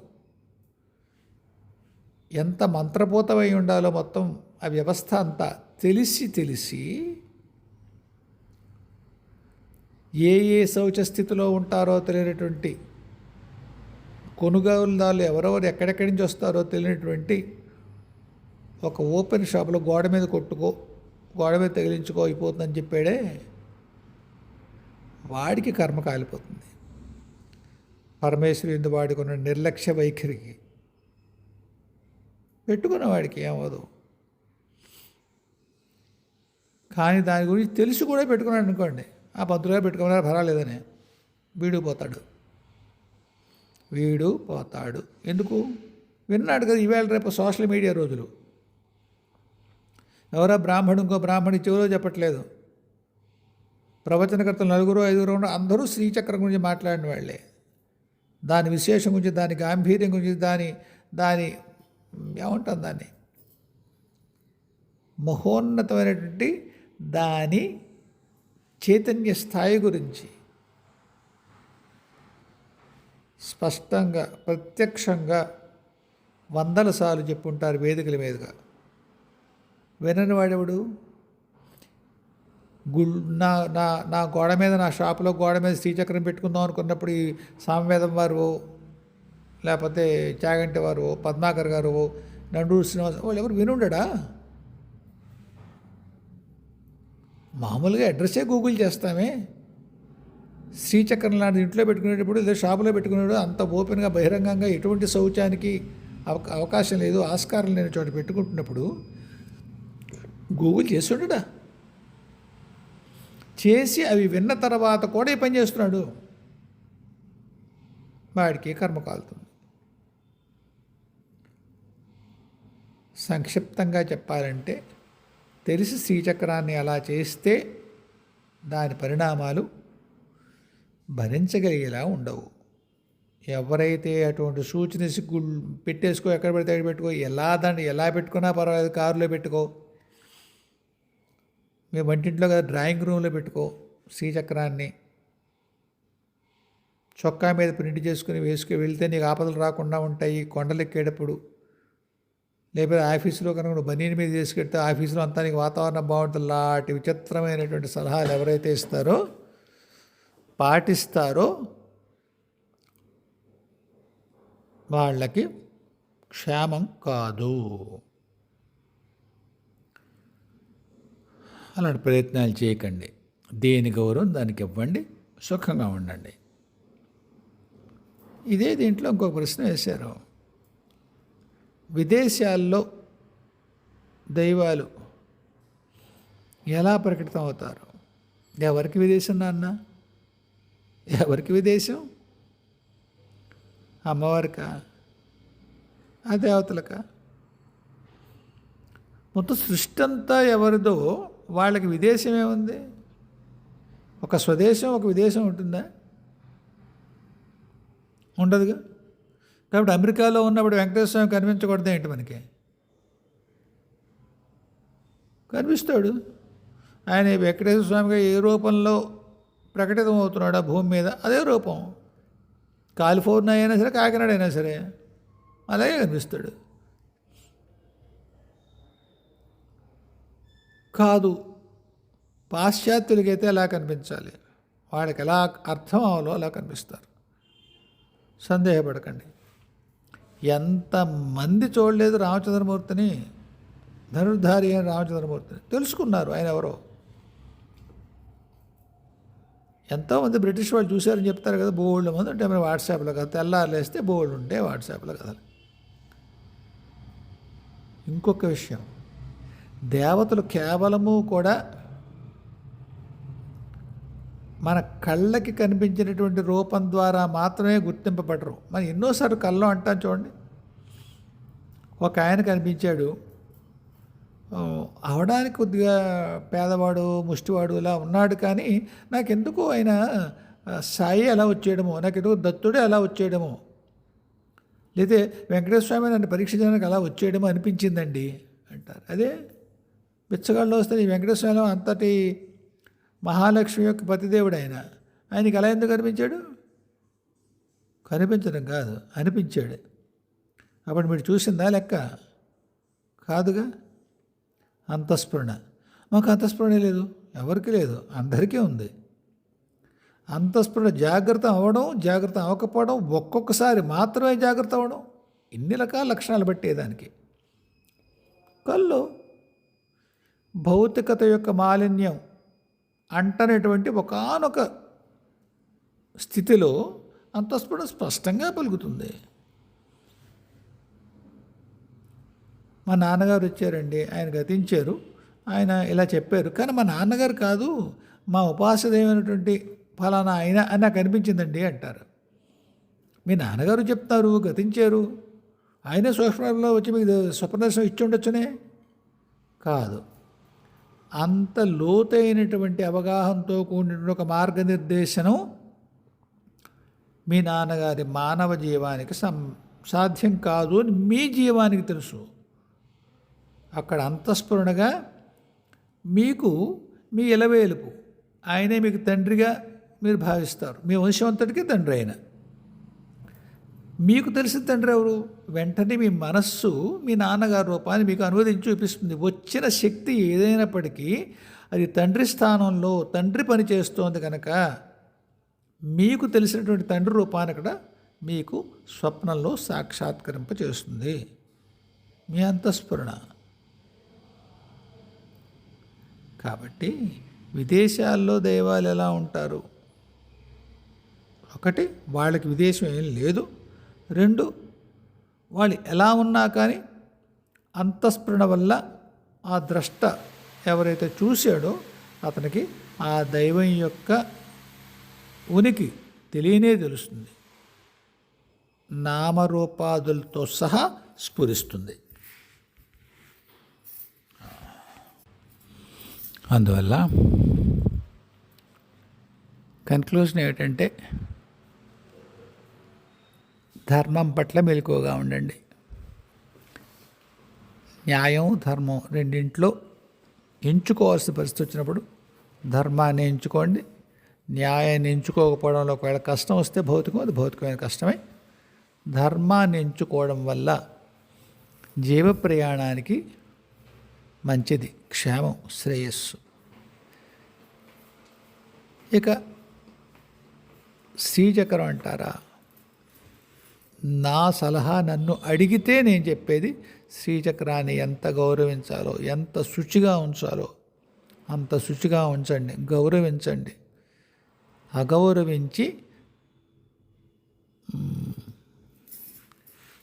Speaker 1: ఎంత మంత్రపూతమై ఉండాలో మొత్తం ఆ వ్యవస్థ అంతా తెలిసి ఏ శౌచ స్థితిలో ఉంటారో తెలియనటువంటి కొనుగోలుదారులు ఎవరెవరు ఎక్కడెక్కడి నుంచి వస్తారో తెలియనటువంటి ఒక ఓపెన్ షాప్లో గోడ మీద కొట్టుకో, గోడ మీద తగిలించుకో అయిపోతుందని చెప్పాడే, వాడికి కర్మ కాలిపోతుంది. పరమేశ్వరి ఎందు వాడుకున్న నిర్లక్ష్య వైఖరికి పెట్టుకున్న వాడికి ఏమవదు. కానీ దాని గురించి తెలిసి కూడా పెట్టుకున్నాడు అనుకోండి, ఆ పంతులుగా పెట్టుకున్నారా పర్వాలేదని వీడు పోతాడు. ఎందుకు? విన్నాడు కదా, ఈవేళ రేపు సోషల్ మీడియా రోజులు. ఎవరో బ్రాహ్మణుడు ఇంకో బ్రాహ్మణి చెవులో చెప్పట్లేదు. ప్రవచనకర్తలు 4-5 అందరూ శ్రీచక్రం గురించి మాట్లాడిన వాళ్ళే. దాని విశేషం గురించి, దాని గాంభీర్యం గురించి, దాని ఏమంటాం, దాన్ని మహోన్నతమైనటువంటి దాని చైతన్య స్థాయి గురించి స్పష్టంగా ప్రత్యక్షంగా 100 సార్లు చెప్పుంటారు వేదికల మీదుగా. వినని వాడెవడు? నా గోడ మీద, నా షాపులో గోడ మీద శ్రీచక్రం పెట్టుకుందాం అనుకున్నప్పుడు ఈ సామవేదం వారు, లేకపోతే చాగంటి వారు, పద్మాకర్ గారు, నండూరు శ్రీనివాస వాళ్ళు ఎవరు వినుండడా? మామూలుగా అడ్రస్సే గూగుల్ చేస్తామే. శ్రీచక్రం లాంటి ఇంట్లో పెట్టుకునేటప్పుడు లేదా షాపులో పెట్టుకునేటప్పుడు అంత ఓపెన్గా బహిరంగంగా ఎటువంటి శౌచానికి అవకాశం లేదు, ఆస్కారం లేని చోట పెట్టుకుంటున్నప్పుడు గూగుల్ చేస్తుండడా? చేసి అవి విన్న తర్వాత కూడా ఈ పని చేస్తున్నాడు, వాడికి కర్మ కాలుతుంది. సంక్షిప్తంగా చెప్పాలంటే తెలిసి శ్రీచక్రాన్ని అలా చేస్తే దాని పరిణామాలు భరించగలిగేలా ఉండవు. ఎవరైతే అటువంటి సూచన పెట్టేసుకో, ఎక్కడ పెడితే అక్కడ పెట్టుకో, దాన్ని ఎలా పెట్టుకున్నా పర్వాలేదు, కారులో పెట్టుకో, మీ వంటింట్లో కదా డ్రాయింగ్ రూమ్లో పెట్టుకో శ్రీచక్రాన్ని, చొక్కా మీద ప్రింట్ చేసుకుని వెళ్తే నీకు ఆపదలు రాకుండా ఉంటాయి కొండలెక్కేటప్పుడు. లేకపోతే ఆఫీసులో కనుక నువ్వు బనీని మీద చేసుకెళ్తే ఆఫీసులో అంతా నీకు వాతావరణం బాగుంటుంది. లాంటి విచిత్రమైనటువంటి సలహాలు ఎవరైతే ఇస్తారో, పాటిస్తారో వాళ్ళకి క్షేమం కాదు. అలాంటి ప్రయత్నాలు చేయకండి. దేని గౌరవం దానికి ఇవ్వండి, సుఖంగా ఉండండి. ఇదే దీంట్లో ఇంకొక ప్రశ్న వేశారు. విదేశాల్లో దైవాలు ఎలా ప్రకటితం అవుతారు? ఎవరికి విదేశం నాన్న? ఎవరికి విదేశం? అమ్మవారికా? ఆ దేవతలకా? మొత్తం సృష్టి అంతా ఎవరిదో వాళ్ళకి విదేశం ఏముంది? ఒక స్వదేశం, ఒక విదేశం ఉంటుందా? ఉండదుగా. కాబట్టి అమెరికాలో ఉన్నప్పుడు వెంకటేశ్వర స్వామి కనిపించకూడదు ఏంటి? మనకి కనిపిస్తాడు. ఆయన వెంకటేశ్వర స్వామిగా ఏ రూపంలో ప్రకటితం అవుతున్నాడు ఆ భూమి మీద, అదే రూపం. కాలిఫోర్నియా అయినా సరే, కాకినాడ అయినా సరే అలాగే కనిపిస్తాడు. కాదు, పాశ్చాత్యులకైతే ఎలా కనిపించాలి, వాళ్ళకి ఎలా అర్థం అవ్వాలో అలా కనిపిస్తారు. సందేహపడకండి. ఎంతమంది చూడలేదు రామచంద్రమూర్తిని, ధనుర్ధారి అయిన రామచంద్రమూర్తిని, తెలుసుకున్నారు ఆయన ఎవరో. ఎంతోమంది బ్రిటిష్ వాళ్ళు చూశారని చెప్తారు కదా, బోల్డ్ మంది ఉంటే మరి వాట్సాప్లో కదా, తెల్లారులేస్తే బోల్డ్ ఉంటే వాట్సాప్లో కదా. ఇంకొక విషయం, దేవతలు కేవలము కూడా మన కళ్ళకి కనిపించినటువంటి రూపం ద్వారా మాత్రమే గుర్తింపబడరు. మనం ఎన్నోసార్లు కళ్ళం అంటాం చూడండి. ఒక ఆయన కనిపించాడు, అవడానికి కొద్దిగా పేదవాడు, ముష్టివాడు ఇలా ఉన్నాడు, కానీ నాకెందుకు ఆయన సాయి అలా వచ్చేయడమో, నాకెందుకు దత్తుడే అలా వచ్చేయడమో, లేదా వెంకటేశ్వర స్వామి నన్ను పరీక్షించడానికి అలా వచ్చేయడమో అనిపించిందండి అంటారు. అదే బిచ్చగాళ్ళు వస్తే ఈ వెంకటేశ్వర స్వామి అంతటి మహాలక్ష్మి యొక్క పతిదేవుడు ఆయనకి అలా ఎందుకు కనిపించాడు? కనిపించడం కాదు, అనిపించాడు. అప్పుడు మీరు చూసిందా లెక్క? కాదుగా. అంతఃస్ఫురణ. మాకు అంతఃస్ఫురణ లేదు, ఎవరికి లేదు, అందరికీ ఉంది. అంతఃస్ఫురణ జాగ్రత్త అవ్వడం, జాగ్రత్త అవ్వకపోవడం, ఒక్కొక్కసారి మాత్రమే జాగ్రత్త అవ్వడం, ఇన్ని రకాల లక్షణాలు పట్టేదానికి. కళ్ళు భౌతికత యొక్క మాలిన్యం అంటనేటువంటి ఒకానొక స్థితిలో అంతఃస్ఫురణ స్పష్టంగా పలుకుతుంది. మా నాన్నగారు వచ్చారండి, ఆయన గతించారు, ఆయన ఇలా చెప్పారు, కానీ మా నాన్నగారు కాదు, మా ఉపాసదేవైనటువంటి ఫలానా ఆయన అని నాకు అనిపించిందండి అంటారు. మీ నాన్నగారు చెప్తారు, గతించారు, ఆయనే సూక్ష్మంలో వచ్చి మీకు స్వప్నదర్శనం ఇచ్చి ఉండొచ్చునే. కాదు, అంత లోతైనటువంటి అవగాహనతో కూడిన ఒక మార్గనిర్దేశనం మీ నాన్నగారి మానవ జీవానికి సాధ్యం కాదు అని మీ జీవానికి తెలుసు. అక్కడ అంతఃస్ఫురణగా మీకు మీ ఇలవేలుపు ఆయనే మీకు తండ్రిగా మీరు భావిస్తారు. మీ వంశం అంతటికీ తండ్రి అయిన మీకు తెలిసిన తండ్రి ఎవరు? వెంటనే మీ మనస్సు మీ నాన్నగారి రూపాన్ని మీకు అనువదించి చూపిస్తుంది. వచ్చిన శక్తి ఏదైనప్పటికీ అది తండ్రి స్థానంలో తండ్రి పని చేస్తోంది కనుక మీకు తెలిసినటువంటి తండ్రి రూపాన్ని అక్కడ మీకు స్వప్నంలో సాక్షాత్కరింప చేస్తుంది మీ అంతఃస్ఫురణ. కాబట్టి విదేశాల్లో దైవాలు ఎలా ఉంటారు? ఒకటి, వాళ్ళకి విదేశం ఏం లేదు. రెండు, వాళ్ళు ఎలా ఉన్నా కానీ అంతఃస్ఫురణ వల్ల ఆ ద్రష్ట ఎవరైతే చూశాడో అతనికి ఆ దైవం యొక్క ఉనికి తెలియనే తెలుస్తుంది, నామరూపాదులతో సహా స్ఫురిస్తుంది. అందువల్ల కన్క్లూజన్ ఏమిటంటే ధర్మం పట్ల మెలకువగా ఉండండి. న్యాయం ధర్మం రెండింట్లో ఎంచుకోవాల్సిన పరిస్థితి వచ్చినప్పుడు ధర్మాన్ని ఎంచుకోండి. న్యాయాన్ని ఎంచుకోకపోవడంలో ఒకవేళ కష్టం వస్తే భౌతికం, అది భౌతికమైన కష్టమే. ధర్మాన్ని ఎంచుకోవడం వల్ల జీవ ప్రయాణానికి మంచిది, క్షేమం, శ్రేయస్సు. ఇక శ్రీచక్రం అంటారా, నా సలహా నన్ను అడిగితే నేను చెప్పేది శ్రీచక్రాన్ని ఎంత గౌరవించాలో, ఎంత శుచిగా ఉంచాలో అంత శుచిగా ఉంచండి, గౌరవించండి. అగౌరవించి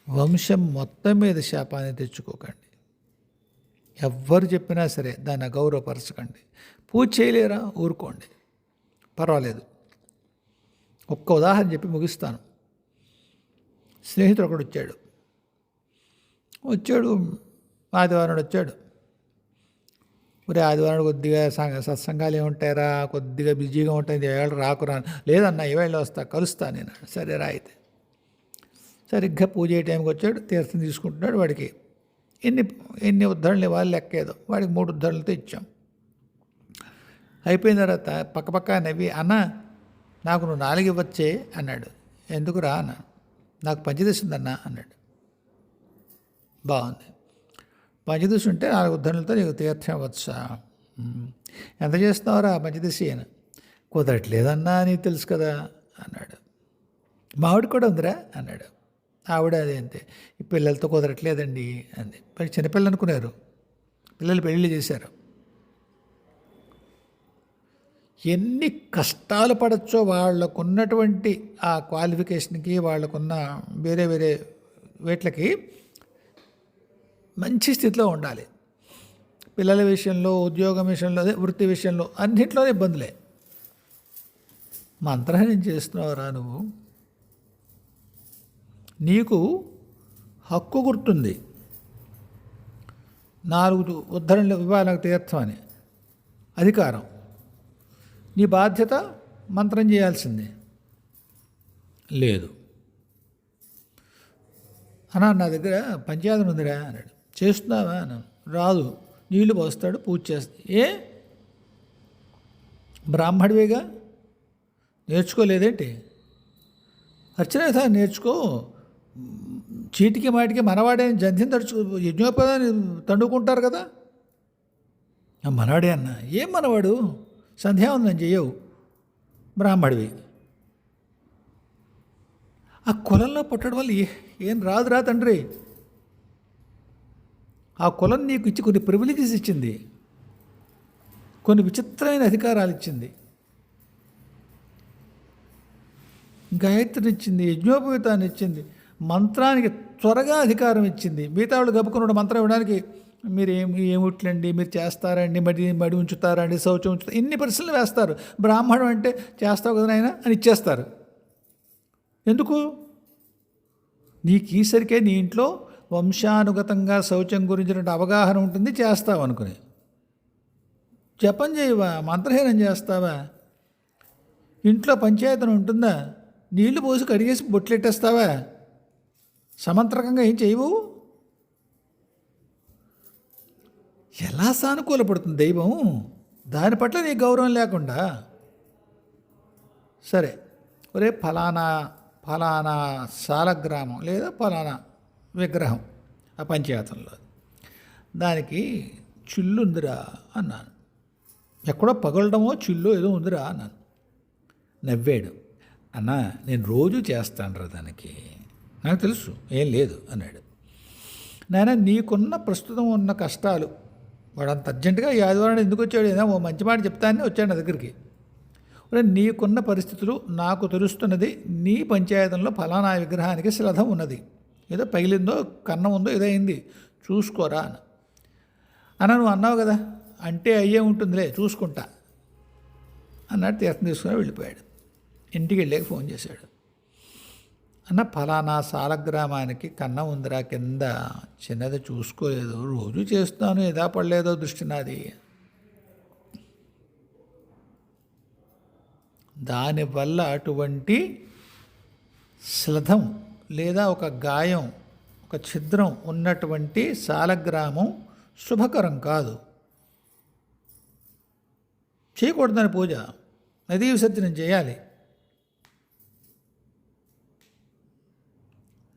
Speaker 1: వంశం మొత్తం మీద శాపాన్ని తెచ్చుకోకండి. ఎవ్వరు చెప్పినా సరే దాన్ని అగౌరవపరచకండి. పూజ చేయలేరా, ఊరుకోండి, పర్వాలేదు. ఒక్క ఉదాహరణ చెప్పి ముగిస్తాను. స్నేహితుడు ఒకడు వచ్చాడు, ఆదివారం వచ్చాడు. మరి ఆదివారం కొద్దిగా సత్సంగాలు ఏముంటారా, కొద్దిగా బిజీగా ఉంటుంది, ఏళ్ళు రాకురా. లేదన్నా ఏవేళ్ళు వస్తా, కలుస్తా నేను. సరే రా అయితే. సరిగ్గా పూజ అయ్యే టైంకి వచ్చాడు, తీర్థం తీసుకుంటున్నాడు. వాడికి ఎన్ని ఉద్ధరణలు ఇవ్వాలి లెక్కేదో, వాడికి 3 ఉద్ధరణలతో ఇచ్చాం. అయిపోయిన తర్వాత పక్కపక్క నవ్వి, అన్న నాకు నువ్వు 4 ఇవ్వచ్చే అన్నాడు. ఎందుకురా అన్న, నాకు పంచదశ ఉందన్నా అన్నాడు. బాగుంది, పంచదశ ఉంటే 4 ఉద్ధరణలతో నీకు తీర్థం ఇవ్వచ్చా? ఎంత చేస్తున్నావురా పంచదశి అని. కుదరట్లేదన్నా, నీకు తెలుసు కదా అన్నాడు. మావిడి కూడా ఉందిరా అన్నాడు. ఆవిడ అదే అంతే, ఈ పిల్లలతో కుదరట్లేదండి అంది. మరి చిన్నపిల్లలు అనుకున్నారు, పిల్లలు పెళ్ళిళ్ళు చేశారు. ఎన్ని కష్టాలు పడచ్చో వాళ్ళకున్నటువంటి ఆ క్వాలిఫికేషన్కి, వాళ్ళకున్న వేరే వేరే వీటికి మంచి స్థితిలో ఉండాలి. పిల్లల విషయంలో, ఉద్యోగం విషయంలో, వృత్తి విషయంలో అన్నింటిలో ఇబ్బందులే. మంత్రహీనం చేస్తున్నావురా నువ్వు. నీకు హక్కు గుర్తుంది, 4 ఉద్ధరణలు ఇవ్వాలి తీర్థం అని అధికారం. నీ బాధ్యత మంత్రం చేయాల్సిందే. లేదు అన్నా, నా దగ్గర పంచాయతీ ఉందిరా అన్నాడు. చేస్తున్నావా అన్నాను. రాదు, నీళ్లు పోస్తాడు, పూజ చేస్తాడు. ఏ బ్రాహ్మడివేగా, నేర్చుకోలేదేంటి? అర్చన నేర్చుకో. చీటికి మాటికి మనవాడే జంధ్యం యజ్ఞోపదాన్ని తండుకుంటారు కదా. మనవాడే అన్న, ఏం మనవాడు, సంధ్యావందనం చెయ్యవు, బ్రాహ్మడివి. ఆ కులంలో పుట్టడం వల్ల ఏం రాదురా తండ్రి. ఆ కులం నీకు ఇచ్చి కొన్ని ప్రివిలేజెస్ ఇచ్చింది, కొన్ని విచిత్రమైన అధికారాలు ఇచ్చింది. గాయత్రిని ఇచ్చింది, యజ్ఞోపవీతాన్ని ఇచ్చింది, మంత్రానికి త్వరగా అధికారం ఇచ్చింది. మిగతా వాళ్ళు గబుకున్న మంత్రం ఇవ్వడానికి మీరు ఏమిట్లండి, మీరు చేస్తారండి, మడి ఉంచుతారండి, శౌచం ఉంచుతారు, ఇన్ని ప్రశ్నలు వేస్తారు. బ్రాహ్మణం అంటే చేస్తావు కదా నాయన అని ఇచ్చేస్తారు. ఎందుకు? నీకు ఈసరికే నీ ఇంట్లో వంశానుగతంగా శౌచం గురించిన అవగాహన ఉంటుంది, చేస్తావు అనుకుని. జపం చేయవా, మంత్రహీనం చేస్తావా? ఇంట్లో పంచాయతీ ఉంటుందా? నీళ్లు పోసి కడిగేసి బొట్లెట్టేస్తావా? సమంత్రకంగా ఏం చేయవు? ఎలా సానుకూలపడుతుంది దైవం? దాని పట్ల నీ గౌరవం లేకుండా. సరే, ఒరే ఫలానా శాలగ్రామం లేదా ఫలానా విగ్రహం ఆ పంచాయతంలో, దానికి చిల్లు ఉందిరా అన్నాను. ఎక్కడో పగలడమో చిల్లు ఏదో ఉందిరా అన్నాను. నవ్వాడు. అన్నా నేను రోజు చేస్తాను రా, దానికి నాకు తెలుసు, ఏం లేదు అన్నాడు. నాయన నీకున్న ప్రస్తుతం ఉన్న కష్టాలు, వాడు అంత అర్జెంటుగా ఈ ఆదివారం ఎందుకు వచ్చాడు? ఏదో ఓ మంచి మాట చెప్తానని వచ్చాడు నా దగ్గరికి. నీకున్న పరిస్థితులు నాకు తెలుస్తున్నది, నీ పంచాయతీలో ఫలానా విగ్రహానికి శ్రద్ధ ఉన్నది, ఏదో పగిలిందో కన్నం ఉందో ఏదో అయింది చూసుకోరా అన్న నువ్వు అన్నావు కదా అంటే అయ్యే ఉంటుందిలే చూసుకుంటా అన్నట్టు తీర్థం తీసుకుని వెళ్ళిపోయాడు. ఇంటికి వెళ్ళాక ఫోన్ చేశాడు. అన్న ఫలానా సాలగ్రామానికి కన్నం ఉందిరా కింద చిన్నది చూసుకోలేదు, రోజు చేస్తాను ఏదా పడలేదో దృష్టి నాది. దానివల్ల అటువంటి శ్లథం లేదా ఒక గాయం, ఒక ఛిద్రం ఉన్నటువంటి సాలగ్రామం శుభకరం కాదు, చేయకూడదని పూజ, నదీ విసర్జనం చేయాలి.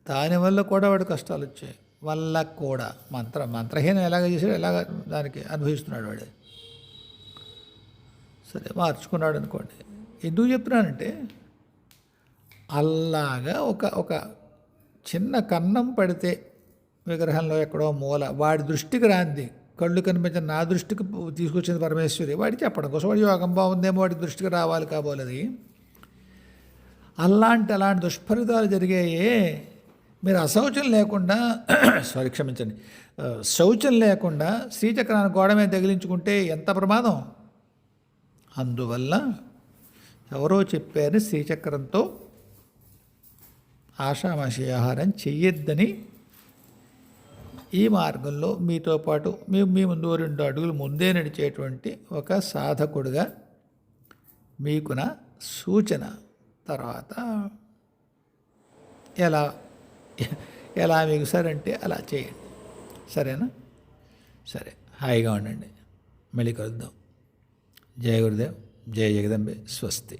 Speaker 1: దానివల్ల కూడా వాడు కష్టాలు వచ్చాయి. వల్ల కూడా మంత్రహీనం ఎలాగ చేశాడు, ఎలాగ దానికి అనుభవిస్తున్నాడు వాడు. సరే మార్చుకున్నాడు అనుకోండి. ఎందుకు చెప్తున్నానంటే అలాగా ఒక చిన్న కన్నం పడితే విగ్రహంలో ఎక్కడో మూల వాడి దృష్టికి రాంది, కళ్ళు కనిపించిన నా దృష్టికి తీసుకొచ్చింది పరమేశ్వరి, వాడికి చెప్పడం కోసం వాడి యోగం బాగుందేమో వాడి దృష్టికి రావాలి కాబోలది. అలాంటి దుష్ఫలితాలు జరిగాయే. మీరు అశౌచం లేకుండా క్షమించండి, శౌచం లేకుండా శ్రీచక్రాన్ని గోడ మీద తగిలించుకుంటే ఎంత ప్రమాదం. అందువల్ల ఎవరో చెప్పారు శ్రీచక్రంతో ఆషామాషి ఆహారం చెయ్యొద్దని. ఈ మార్గంలో మీతో పాటు మీ ముందు 2 అడుగులు ముందే నడిచేటువంటి ఒక సాధకుడిగా మీకు నా సూచన. తర్వాత ఎలా మీకు సరంటే అలా చేయండి, సరేనా? సరే, హాయిగా ఉండండి. మళ్ళీ కలుద్దాం. జయ గురుదేవ్, జయ జగదంబే, స్వస్తి.